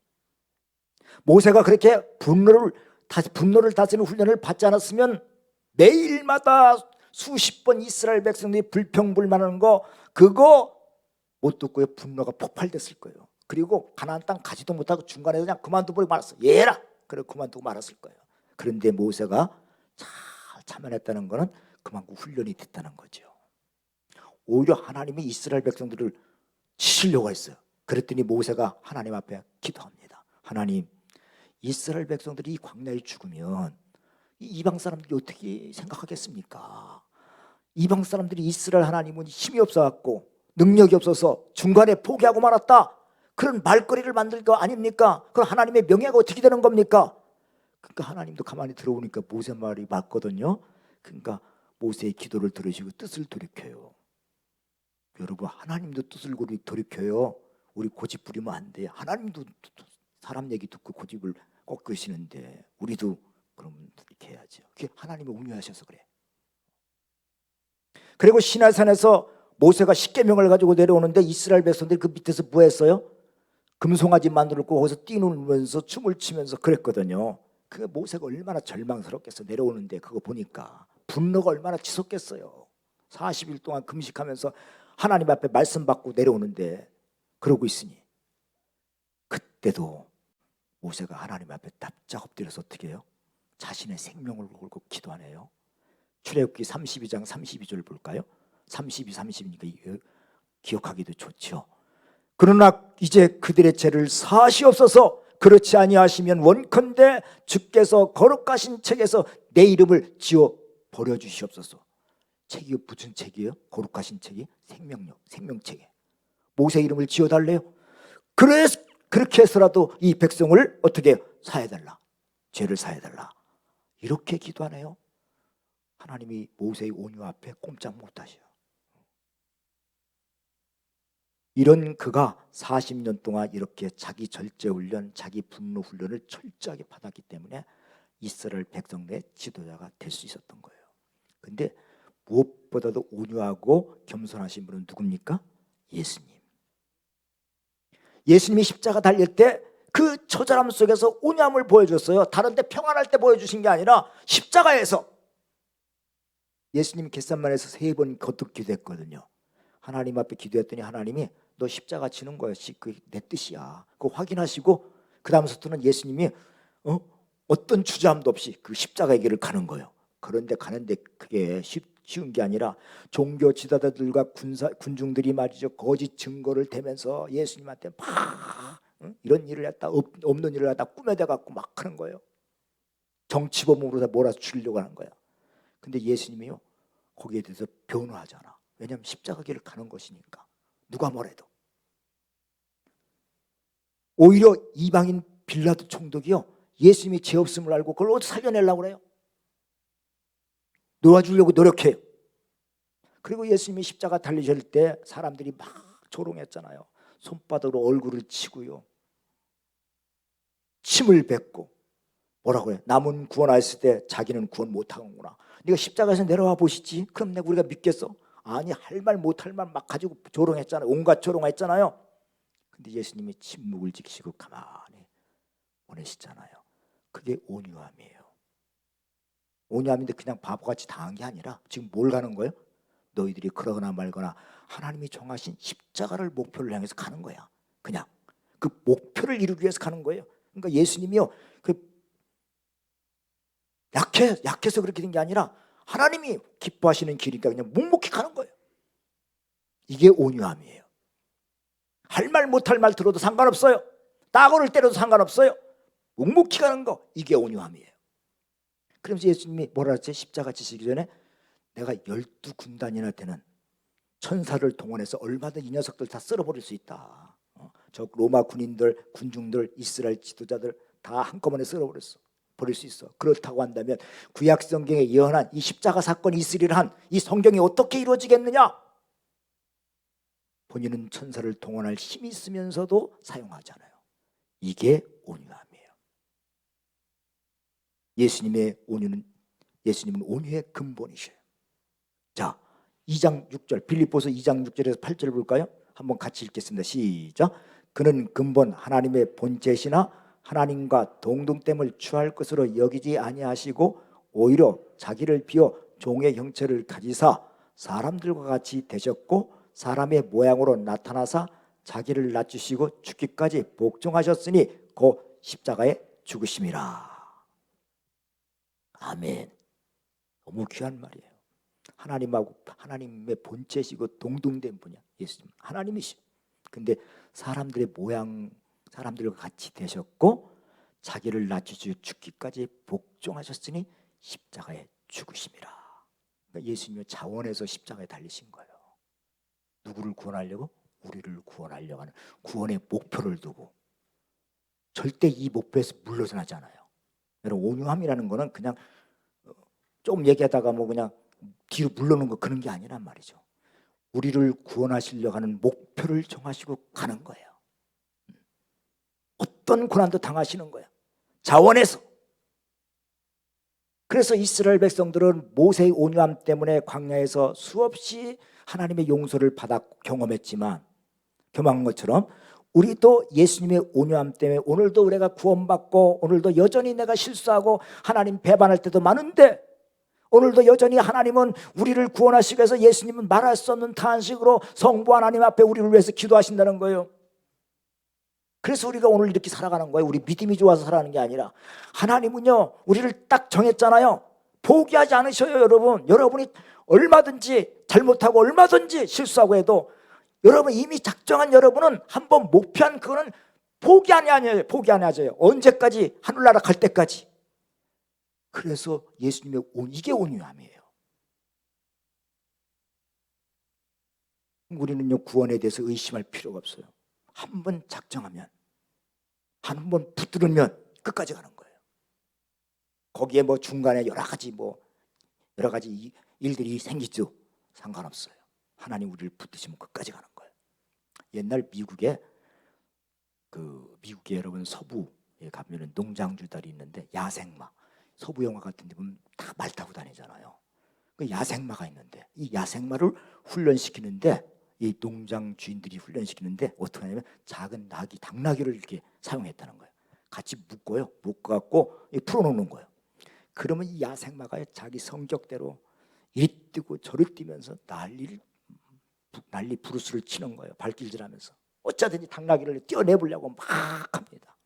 모세가 그렇게 분노를 다스리는 훈련을 받지 않았으면 매일마다 수십 번 이스라엘 백성들이 불평불만하는 거 그거 못 듣고요 분노가 폭발됐을 거예요. 그리고 가나안 땅 가지도 못하고 중간에 그냥 그만두고 말았어. 얘라. 그래 그만두고 말았을 거예요. 그런데 모세가 잘 참아냈다는 거는 그만큼 훈련이 됐다는 거죠. 오히려 하나님이 이스라엘 백성들을 치시려고 했어요. 그랬더니 모세가 하나님 앞에 기도합니다. 하나님, 이스라엘 백성들이 이 광야에 죽으면 이 이방 사람들이 어떻게 생각하겠습니까? 이방 사람들이 이스라엘 하나님은 힘이 없어갖고 능력이 없어서 중간에 포기하고 말았다. 그런 말거리를 만들 거 아닙니까? 그럼 하나님의 명예가 어떻게 되는 겁니까? 그러니까 하나님도 가만히 들어보니까 모세 말이 맞거든요. 그러니까 모세의 기도를 들으시고 뜻을 돌이켜요. 여러분 하나님도 뜻을 돌이켜요. 우리 고집 부리면 안 돼. 하나님도 사람 얘기 듣고 고집을 꺾으시는데 우리도 그럼 이렇게 해야죠. 그게 하나님이 온유하셔서 그래. 그리고 시내산에서 모세가 십계명을 가지고 내려오는데 이스라엘 백성들이 그 밑에서 뭐 했어요? 금송아지 만들고 거기서 뛰놀면서 춤을 추면서 그랬거든요. 그 모세가 얼마나 절망스럽겠어. 내려오는데 그거 보니까 분노가 얼마나 치솟겠어요. 40일 동안 금식하면서 하나님 앞에 말씀 받고 내려오는데 그러고 있으니 그때도 모세가 하나님 앞에 납작 엎드려서 어떻게 해요? 자신의 생명을 걸고 기도하네요. 출애굽기 32장 32절 볼까요? 32, 30이니까 기억하기도 좋죠. 그러나 이제 그들의 죄를 사하시옵소서. 그렇지 아니하시면 원컨대 주께서 거룩하신 책에서 내 이름을 지워 버려주시옵소서. 책이 무슨 책이에요? 거룩하신 책이 생명력, 생명책에 모세 이름을 지어달래요. 그렇게 해서라도 이 백성을 어떻게 해요? 사해달라. 죄를 사해달라. 이렇게 기도하네요. 하나님이 모세의 온유 앞에 꼼짝 못하셔. 이런 그가 40년 동안 이렇게 자기 절제 훈련, 자기 분노 훈련을 철저하게 받았기 때문에 이스라엘 백성의 지도자가 될 수 있었던 거예요. 근데 무엇보다도 온유하고 겸손하신 분은 누굽니까? 예수님. 예수님이 십자가 달릴 때 그 처절함 속에서 온유함을 보여줬어요. 다른 데 평안할 때 보여주신 게 아니라 십자가에서. 예수님이 겟세마네에서 3번 거듭 기도했거든요. 하나님 앞에 기도했더니 하나님이 너 십자가 지는 거야. 그게 내 뜻이야. 그거 확인하시고 그 다음부터는 예수님이 어떤 주저함도 없이 그 십자가의 길을 가는 거예요. 그런데 가는데 그게 쉬운 게 아니라 종교 지도자들과 군중들이 말이죠. 거짓 증거를 대면서 예수님한테 막 이런 일을 했다 없는 일을 했다 꾸며대 갖고 막 하는 거예요. 정치범으로 다 몰아주려고 하는 거야. 근데 예수님이요 거기에 대해서 변호하잖아. 왜냐하면 십자가 길을 가는 것이니까. 누가 뭐래도. 오히려 이방인 빌라도 총독이요, 예수님이 죄 없음을 알고 그걸 어디 살려내려고 그래요. 놓아주려고 노력해요. 그리고 예수님이 십자가 달리실 때 사람들이 막 조롱했잖아요. 손바닥으로 얼굴을 치고요, 침을 뱉고 뭐라고 해요? 남은 구원하였을 때 자기는 구원 못하는구나. 네가 십자가에서 내려와 보시지. 그럼 내가 우리가 믿겠어? 아니, 할 말 못할 말 막 가지고 조롱했잖아요. 온갖 조롱했잖아요. 근데 예수님이 침묵을 지키시고 가만히 보내시잖아요. 그게 온유함이에요. 온유함인데 그냥 바보같이 당한 게 아니라 지금 뭘 가는 거예요? 너희들이 그러거나 말거나 하나님이 정하신 십자가를 목표를 향해서 가는 거야. 그냥 그 목표를 이루기 위해서 가는 거예요. 그러니까 예수님이요, 약해서 그렇게 된 게 아니라 하나님이 기뻐하시는 길이니까 그냥 묵묵히 가는 거예요. 이게 온유함이에요. 할 말 못할 말 들어도 상관없어요. 따거를 때려도 상관없어요. 묵묵히 가는 거, 이게 온유함이에요. 그러면서 예수님이 뭐라 했지? 십자가 지시기 전에 내가 12군단이나 되는 천사를 동원해서 얼마든 이 녀석들 다 쓸어버릴 수 있다. 저 로마 군인들, 군중들, 이스라엘 지도자들 다 한꺼번에 쓸어버렸어. 버릴 수 있어. 그렇다고 한다면 구약 성경에 예언한 이 십자가 사건이 있으리라 한 이 성경이 어떻게 이루어지겠느냐? 본인은 천사를 동원할 힘이 있으면서도 사용하잖아요. 이게 온유함이에요. 예수님은 온유의 근본이셔요. 자, 2장 6절, 빌립보서 2장 6절에서 8절 볼까요? 한번 같이 읽겠습니다. 시작. 그는 근본 하나님의 본체시나 하나님과 동등됨을 취할 것으로 여기지 아니하시고 오히려 자기를 비워 종의 형체를 가지사 사람들과 같이 되셨고 사람의 모양으로 나타나사 자기를 낮추시고 죽기까지 복종하셨으니 곧 십자가에 죽으심이라. 아멘. 너무 귀한 말이에요. 하나님하고 하나님의 본체시고 동등된 분이야. 예수님 하나님이시. 근데 사람들의 모양, 사람들과 같이 되셨고 자기를 낮추시고 죽기까지 복종하셨으니 십자가에 죽으심이라. 그러니까 예수님의 자원에서 십자가에 달리신 거예요. 누구를 구원하려고? 우리를 구원하려고 하는 구원의 목표를 두고 절대 이 목표에서 물러나지 않아요. 여러분, 온유함이라는 거는 그냥 조금 얘기하다가 뭐 그냥 뒤로 물러는 거, 그런 게 아니란 말이죠. 우리를 구원하시려고 하는 목표를 정하시고 가는 거예요. 어떤 고난도 당하시는 거예요. 자원에서. 그래서 이스라엘 백성들은 모세의 온유함 때문에 광야에서 수없이 하나님의 용서를 받았고 경험했지만, 경험한 것처럼 우리도 예수님의 온유함 때문에 오늘도 우리가 구원받고 오늘도 여전히 내가 실수하고 하나님 배반할 때도 많은데 오늘도 여전히 하나님은 우리를 구원하시기 위해서 예수님은 말할 수 없는 탄식으로 성부 하나님 앞에 우리를 위해서 기도하신다는 거예요. 그래서 우리가 오늘 이렇게 살아가는 거예요. 우리 믿음이 좋아서 살아가는 게 아니라 하나님은요, 우리를 딱 정했잖아요. 포기하지 않으셔요. 여러분이 얼마든지 잘못하고 얼마든지 실수하고 해도 여러분 이미 작정한 여러분은 한번 목표한 그거는 포기 안 하죠. 언제까지? 하늘나라 갈 때까지. 그래서 예수님의 이게 온유함이에요. 우리는요, 구원에 대해서 의심할 필요가 없어요. 한번 작정하면, 한번 붙들으면 끝까지 가는 거예요. 거기에 뭐 중간에 여러 가지 일들이 생기죠. 상관없어요. 하나님 우리를 붙드시면 끝까지 가는 거예요. 옛날 미국에 여러분 서부에 가면은 농장주들이 있는데 야생마, 서부 영화 같은 데 보면 다 말 타고 다니잖아요. 그 야생마가 있는데 이 야생마를 훈련시키는데 이 농장 주인들이 훈련시키는데 어떻게 하냐면 작은 나귀, 당나귀를 이렇게 사용했다는 거예요. 같이 묶어갖고 풀어놓는 거예요. 그러면 이 야생마가 자기 성격대로 이리 뛰고 저리 뛰면서 난리 부르스를 치는 거예요. 발길질하면서 어쩌든지 당나귀를 떼어내보려고 막 합니다.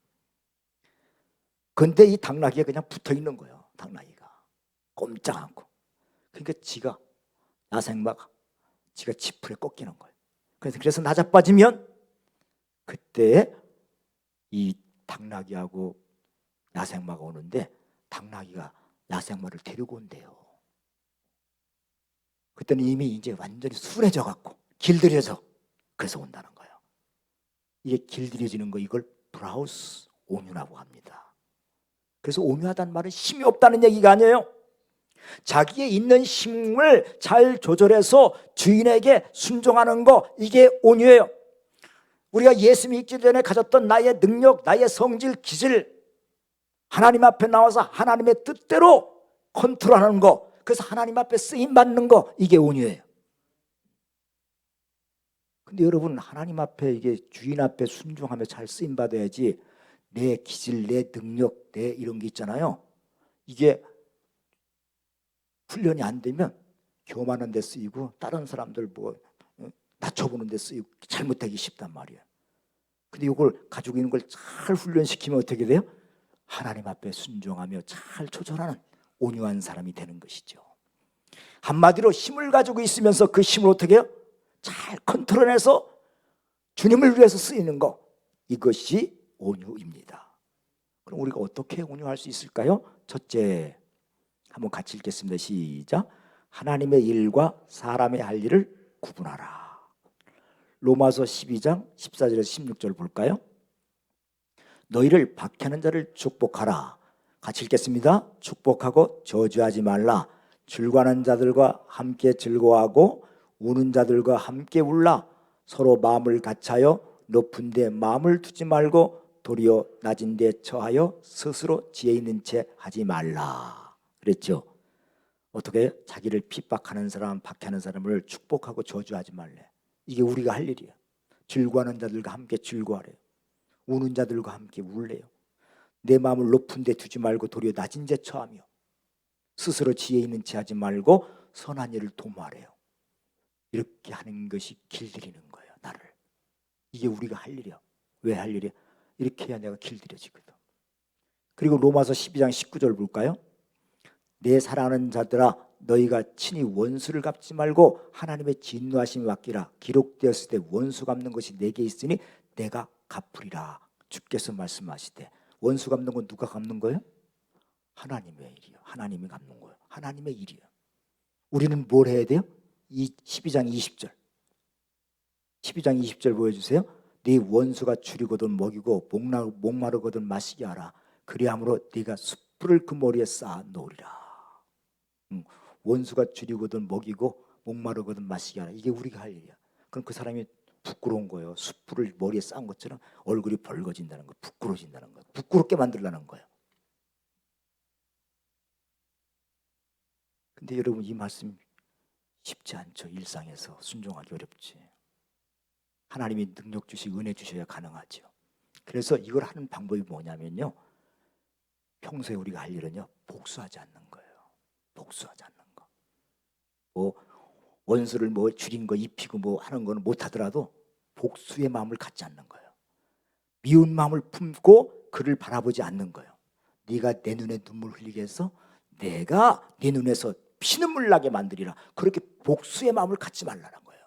근데 이 당나귀가 그냥 붙어있는 거예요. 당나귀가 꼼짝 않고. 그러니까 야생마가 지가 지풀에 꺾이는 거예요. 그래서 나자빠지면 그때 이 당나귀하고 야생마가 오는데 당나귀가 야생마를 데리고 온대요. 그때는 이미 이제 완전히 순해져 갖고 길들여져. 그래서 온다는 거예요. 이게 길들여지는 거, 이걸 브라우스 온유라고 합니다. 그래서 온유하다는 말은 힘이 없다는 얘기가 아니에요. 자기에 있는 힘을 잘 조절해서 주인에게 순종하는 거, 이게 온유예요. 우리가 예수 믿기 전에 가졌던 나의 능력, 나의 성질, 기질, 하나님 앞에 나와서 하나님의 뜻대로 컨트롤하는 거, 그래서 하나님 앞에 쓰임 받는 거, 이게 온유예요. 근데 여러분, 하나님 앞에, 이게 주인 앞에 순종하며 잘 쓰임 받아야지 내 기질, 내 능력, 내 이런 게 있잖아요. 이게 훈련이 안 되면 교만한 데 쓰이고 다른 사람들 뭐 낮춰보는 데 쓰이고 잘못하기 쉽단 말이에요. 근데 이걸 가지고 있는 걸 잘 훈련시키면 어떻게 돼요? 하나님 앞에 순종하며 잘 조절하는 온유한 사람이 되는 것이죠. 한마디로 힘을 가지고 있으면서 그 힘을 어떻게 해요? 잘 컨트롤해서 주님을 위해서 쓰이는 거, 이것이 온유입니다. 그럼 우리가 어떻게 온유할 수 있을까요? 첫째, 한번 같이 읽겠습니다. 시작. 하나님의 일과 사람의 할 일을 구분하라. 로마서 12장 14절에서 16절 볼까요? 너희를 박해하는 자를 축복하라. 같이 읽겠습니다. 축복하고 저주하지 말라. 즐거워하는 자들과 함께 즐거워하고 우는 자들과 함께 울라. 서로 마음을 같이하여 높은 데 마음을 두지 말고 도리어 낮은 데 처하여 스스로 지혜 있는 채 하지 말라. 그랬죠. 어떻게 해요? 자기를 핍박하는 사람, 박해하는 사람을 축복하고 저주하지 말래. 이게 우리가 할 일이에요. 즐거워하는 자들과 함께 즐거워하래요. 우는 자들과 함께 울래요. 내 마음을 높은 데 두지 말고 도리어 낮은 데 처하며 스스로 지혜 있는 채 하지 말고 선한 일을 도모하래요. 이렇게 하는 것이 길들이는 거예요, 나를. 이게 우리가 할 일이야. 왜 할 일이야? 이렇게 해야 내가 길들여지거든. 그리고 로마서 12장 19절 볼까요? 내 사랑하는 자들아, 너희가 친히 원수를 갚지 말고 하나님의 진노하심을 맡기라. 기록되었을 때 원수 갚는 것이 내게 있으니 내가 갚으리라. 주께서 말씀하시되, 원수 갚는 건 누가 갚는 거예요? 하나님의 일이요. 하나님이 갚는 거예요. 하나님의 일이요. 우리는 뭘 해야 돼요? 12장 20절. 12장 20절 보여주세요. 네 원수가 줄이거든 먹이고 목마르거든 마시게 하라. 그리함으로 네가 숯불을 그 머리에 쌓아 놓으리라. 원수가 줄이거든 먹이고 목마르거든 마시게 하라. 이게 우리가 할 일이야. 그럼 그 사람이 부끄러운 거예요. 숯불을 머리에 쌓은 것처럼 얼굴이 벌거진다는 거, 부끄러워진다는 거, 부끄럽게 만들라는 거예요. 근데 여러분, 이 말씀 쉽지 않죠. 일상에서 순종하기 어렵지. 하나님이 능력 주시고 은혜 주셔야 가능하죠. 그래서 이걸 하는 방법이 뭐냐면요, 평소에 우리가 할 일은요, 복수하지 않는 거예요. 복수하지 않는 거. 뭐 원수를 뭐 줄인 거 입히고 뭐 하는 거는 못 하더라도 복수의 마음을 갖지 않는 거예요. 미운 마음을 품고 그를 바라보지 않는 거예요. 네가 내 눈에 눈물 흘리게 해서 내가 네 눈에서 피눈물 나게 만들이라. 그렇게 복수의 마음을 갖지 말라는 거예요.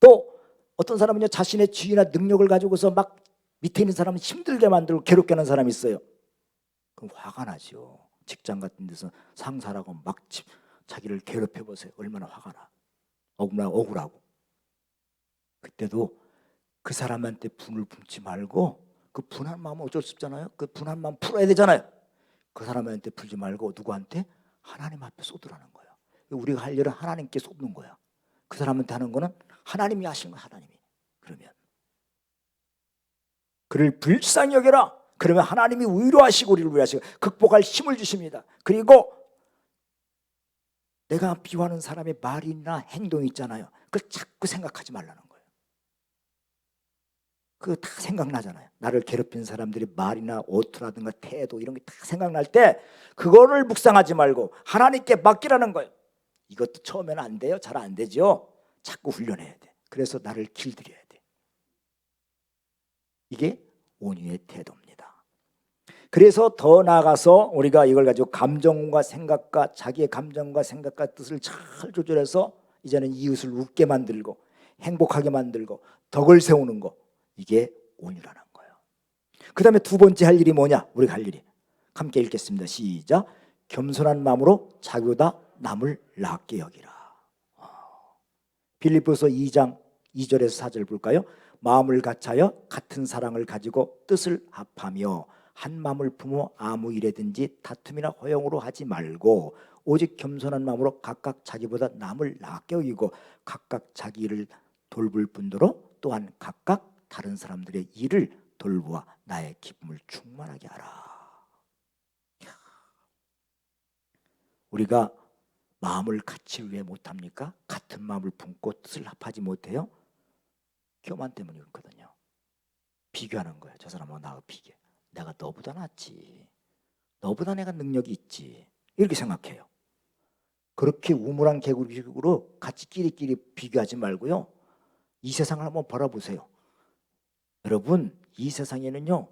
또 어떤 사람은요, 자신의 지위나 능력을 가지고서 막 밑에 있는 사람을 힘들게 만들고 괴롭게 하는 사람이 있어요. 그럼 화가 나죠. 직장 같은 데서 상사라고 막 자기를 괴롭혀 보세요. 얼마나 화가 나. 억울하고. 그때도 그 사람한테 분을 품지 말고, 그 분한 마음은 어쩔 수 없잖아요. 그 분한 마음 풀어야 되잖아요. 그 사람한테 풀지 말고 누구한테? 하나님 앞에 쏟으라는 거예요. 우리가 할 일은 하나님께 쏟는 거야. 그 사람한테 하는 거는 하나님이 하신 거야. 하나님이. 그러면 그를 불쌍히 여겨라. 그러면 하나님이 위로하시고 우리를 위하시고 극복할 힘을 주십니다. 그리고 내가 비호하는 사람의 말이나 행동이 있잖아요. 그걸 자꾸 생각하지 말라는 거예요. 그거 다 생각나잖아요. 나를 괴롭힌 사람들의 말이나 어투라든가 태도 이런 게 다 생각날 때 그거를 묵상하지 말고 하나님께 맡기라는 거예요. 이것도 처음에는 안 돼요. 잘 안 되죠. 자꾸 훈련해야 돼. 그래서 나를 길들여야 돼. 이게 온유의 태도입니다. 그래서 더 나아가서 우리가 이걸 가지고 감정과 생각과 자기의 감정과 생각과 뜻을 잘 조절해서 이제는 이웃을 웃게 만들고 행복하게 만들고 덕을 세우는 거, 이게 온유라는 거예요. 그 다음에 두 번째 할 일이 뭐냐? 우리가 할 일이 함께 읽겠습니다. 시작. 겸손한 마음으로 자기보다 남을 낫게 여기라. 빌립보서 2장 2절에서 4절 볼까요? 마음을 같이하여 같은 사랑을 가지고 뜻을 합하며 한 마음을 품어 아무 일에든지 다툼이나 허용으로 하지 말고 오직 겸손한 마음으로 각각 자기보다 남을 낫게 여기고 각각 자기 일을 돌볼 뿐더러 또한 각각 다른 사람들의 일을 돌보아 나의 기쁨을 충만하게 하라. 우리가 마음을 같이 왜 못합니까? 같은 마음을 품고 뜻을 합하지 못해요? 교만 때문에 그렇거든요. 비교하는 거예요. 저 사람하고 나하고 비교. 내가 너보다 낫지. 너보다 내가 능력이 있지. 이렇게 생각해요. 그렇게 우물한 개구리식으로 같이 끼리끼리 비교하지 말고요. 이 세상을 한번 바라보세요. 여러분, 이 세상에는요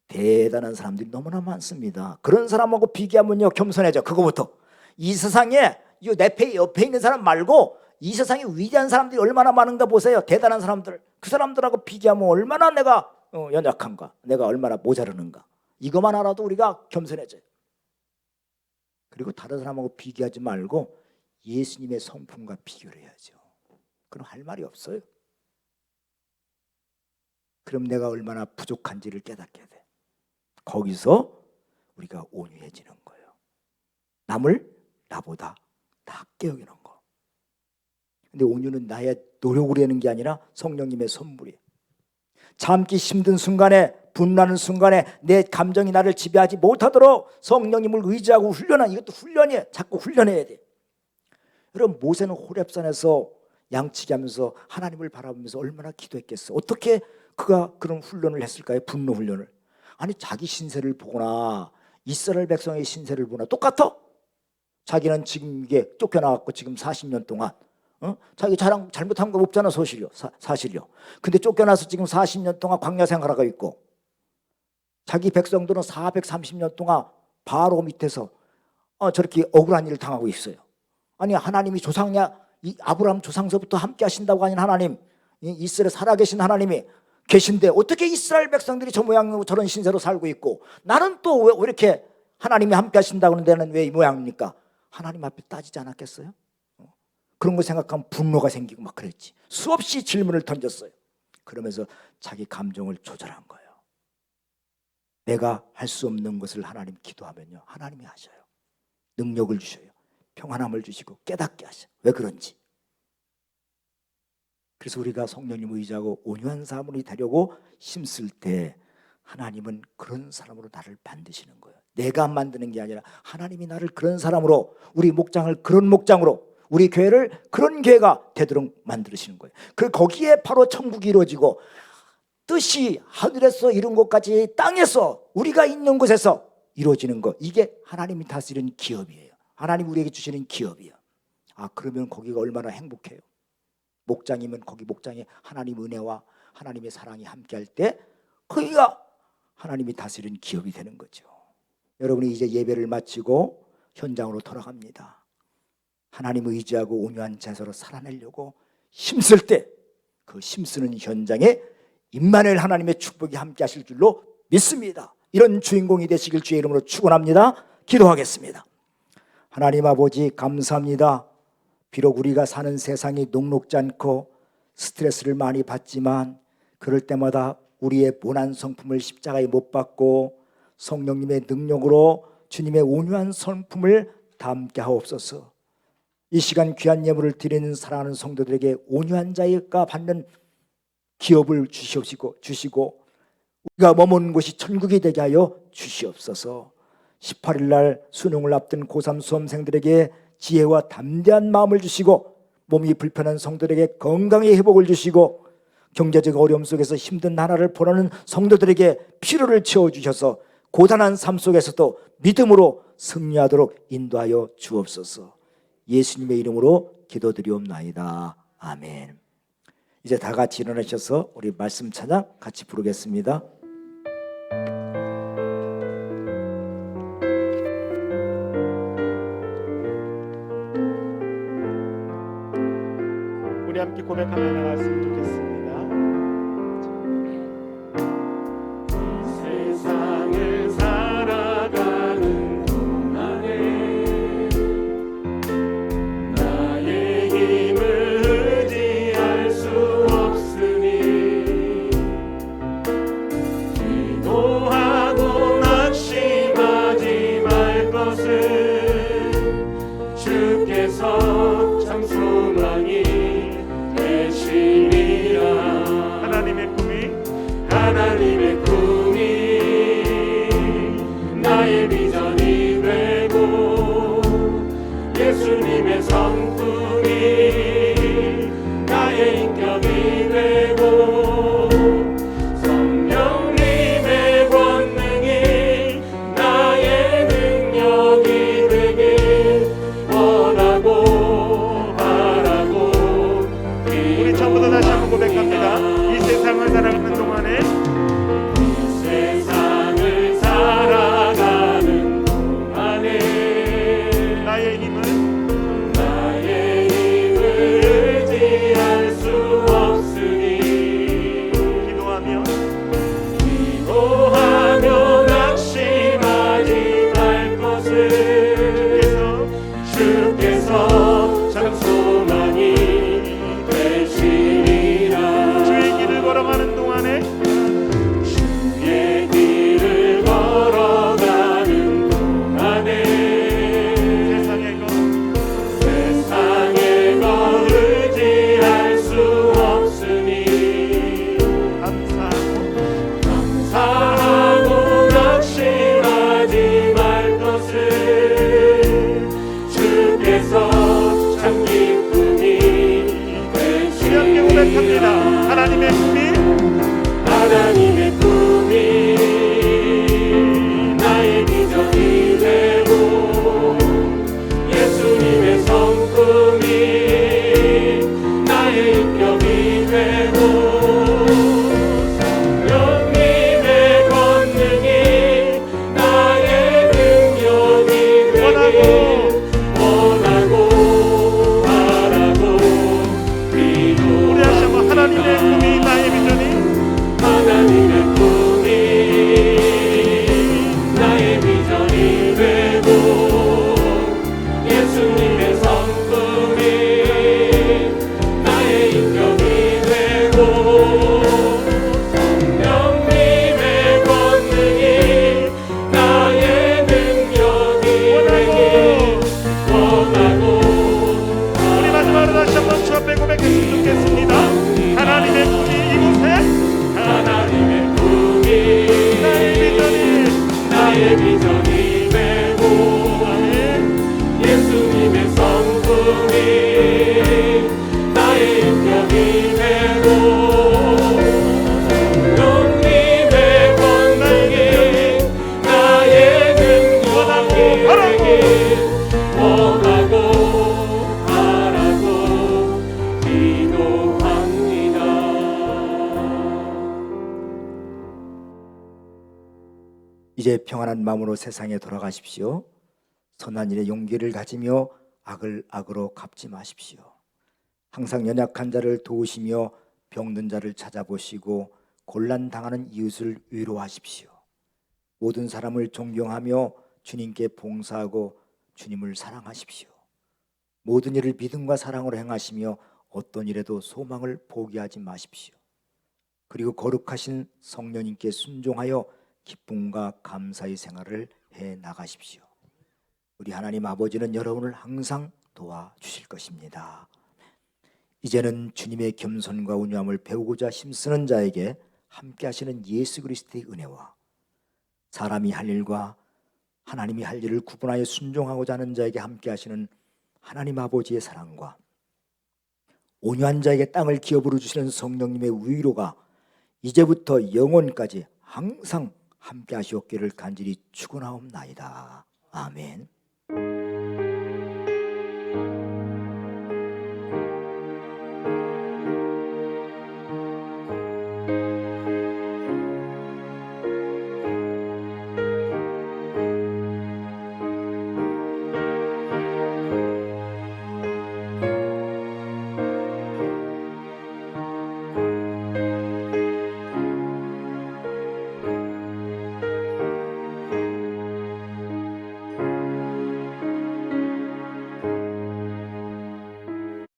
대단한 사람들이 너무나 많습니다. 그런 사람하고 비교하면요 겸손해져. 그거부터. 이 세상에 내 옆에 있는 사람 말고 이 세상에 위대한 사람들이 얼마나 많은가 보세요. 대단한 사람들. 그 사람들하고 비교하면 얼마나 내가 연약한가, 내가 얼마나 모자르는가. 이것만 알아도 우리가 겸손해져요. 그리고 다른 사람하고 비교하지 말고 예수님의 성품과 비교를 해야죠. 그럼 할 말이 없어요. 그럼 내가 얼마나 부족한지를 깨닫게 돼. 거기서 우리가 온유해지는 거예요. 남을 나보다 낫게 여기는 거. 근데 온유는 나의 노력으로 하는 게 아니라 성령님의 선물이에요. 참기 힘든 순간에, 분노하는 순간에 내 감정이 나를 지배하지 못하도록 성령님을 의지하고 훈련한, 이것도 훈련이에요. 자꾸 훈련해야 돼. 여러분, 모세는 호렙산에서 양치기 하면서 하나님을 바라보면서 얼마나 기도했겠어. 어떻게 그가 그런 훈련을 했을까요? 분노 훈련을. 아니, 자기 신세를 보거나 이스라엘 백성의 신세를 보나 똑같아. 자기는 지금 이게 쫓겨나갔고 지금 40년 동안 자기 자랑 잘못한 거 없잖아. 사실이요. 근데 쫓겨나서 지금 40년 동안 광야 생활하고 있고, 자기 백성들은 430년 동안 바로 밑에서 저렇게 억울한 일을 당하고 있어요. 아니, 하나님이 이 아브라함 조상서부터 함께 하신다고 하는 하나님, 이스라엘에 살아계신 하나님이 계신데 어떻게 이스라엘 백성들이 저 모양으로 저런 신세로 살고 있고, 나는 또 왜 이렇게 하나님이 함께 하신다고 하는 데는 왜 이 모양입니까? 하나님 앞에 따지지 않았겠어요? 그런 거 생각하면 분노가 생기고 막 그랬지. 수없이 질문을 던졌어요. 그러면서 자기 감정을 조절한 거예요. 내가 할 수 없는 것을 하나님 기도하면요, 하나님이 하셔요. 능력을 주셔요. 평안함을 주시고 깨닫게 하셔요. 왜 그런지. 그래서 우리가 성령님을 의지하고 온유한 사람으로 되려고 힘쓸 때 하나님은 그런 사람으로 나를 만드시는 거예요. 내가 만드는 게 아니라 하나님이 나를 그런 사람으로, 우리 목장을 그런 목장으로, 우리 교회를 그런 교회가 되도록 만드시는 거예요. 거기에 바로 천국이 이루어지고, 뜻이 하늘에서 이룬 것까지 땅에서 우리가 있는 곳에서 이루어지는 것, 이게 하나님이 다스리는 기업이에요. 하나님 우리에게 주시는 기업이에요. 그러면 거기가 얼마나 행복해요. 목장이면 거기 목장에 하나님 은혜와 하나님의 사랑이 함께할 때 거기가 하나님이 다스리는 기업이 되는 거죠. 여러분이 이제 예배를 마치고 현장으로 돌아갑니다. 하나님을 의지하고 온유한 자세로 살아내려고 힘쓸 때 그 힘쓰는 현장에 임마누엘 하나님의 축복이 함께 하실 줄로 믿습니다. 이런 주인공이 되시길 주의 이름으로 축원합니다. 기도하겠습니다. 하나님 아버지, 감사합니다. 비록 우리가 사는 세상이 녹록지 않고 스트레스를 많이 받지만 그럴 때마다 우리의 모난 성품을 십자가에 못 박고 성령님의 능력으로 주님의 온유한 성품을 담게 하옵소서. 이 시간 귀한 예물을 드리는 사랑하는 성도들에게 온유한 자가 받는 기업을 주시고 우리가 머무는 곳이 천국이 되게 하여 주시옵소서. 18일 날 수능을 앞둔 고3 수험생들에게 지혜와 담대한 마음을 주시고, 몸이 불편한 성도들에게 건강의 회복을 주시고, 경제적 어려움 속에서 힘든 나라를 보내는 성도들에게 피로를 채워주셔서 고단한 삶 속에서도 믿음으로 승리하도록 인도하여 주옵소서. 예수님의 이름으로 기도드리옵나이다. 아멘. 이제 다 같이 일어나셔서 우리 말씀 찬양 같이 부르겠습니다. 우리 함께 고백하며 나갔으면 좋겠습니다. 세상을 살아가는 동안에 이제 평안한 마음으로 세상에 돌아가십시오. 선한 일에 용기를 가지며 악을 악으로 갚지 마십시오. 항상 연약한 자를 도우시며 병든 자를 찾아보시고 곤란 당하는 이웃을 위로하십시오. 모든 사람을 존경하며 주님께 봉사하고 주님을 사랑하십시오. 모든 일을 믿음과 사랑으로 행하시며 어떤 일에도 소망을 포기하지 마십시오. 그리고 거룩하신 성령님께 순종하여 기쁨과 감사의 생활을 해 나가십시오. 우리 하나님 아버지는 여러분을 항상 도와주실 것입니다. 이제는 주님의 겸손과 온유함을 배우고자 힘쓰는 자에게 함께 하시는 예수 그리스도의 은혜와 사람이 할 일과 하나님이 할 일을 구분하여 순종하고자 하는 자에게 함께 하시는 하나님 아버지의 사랑과 온유한 자에게 땅을 기업으로 주시는 성령님의 위로가 이제부터 영원까지 항상 함께 하시옵기를 간절히 축원하옵나이다. 아멘.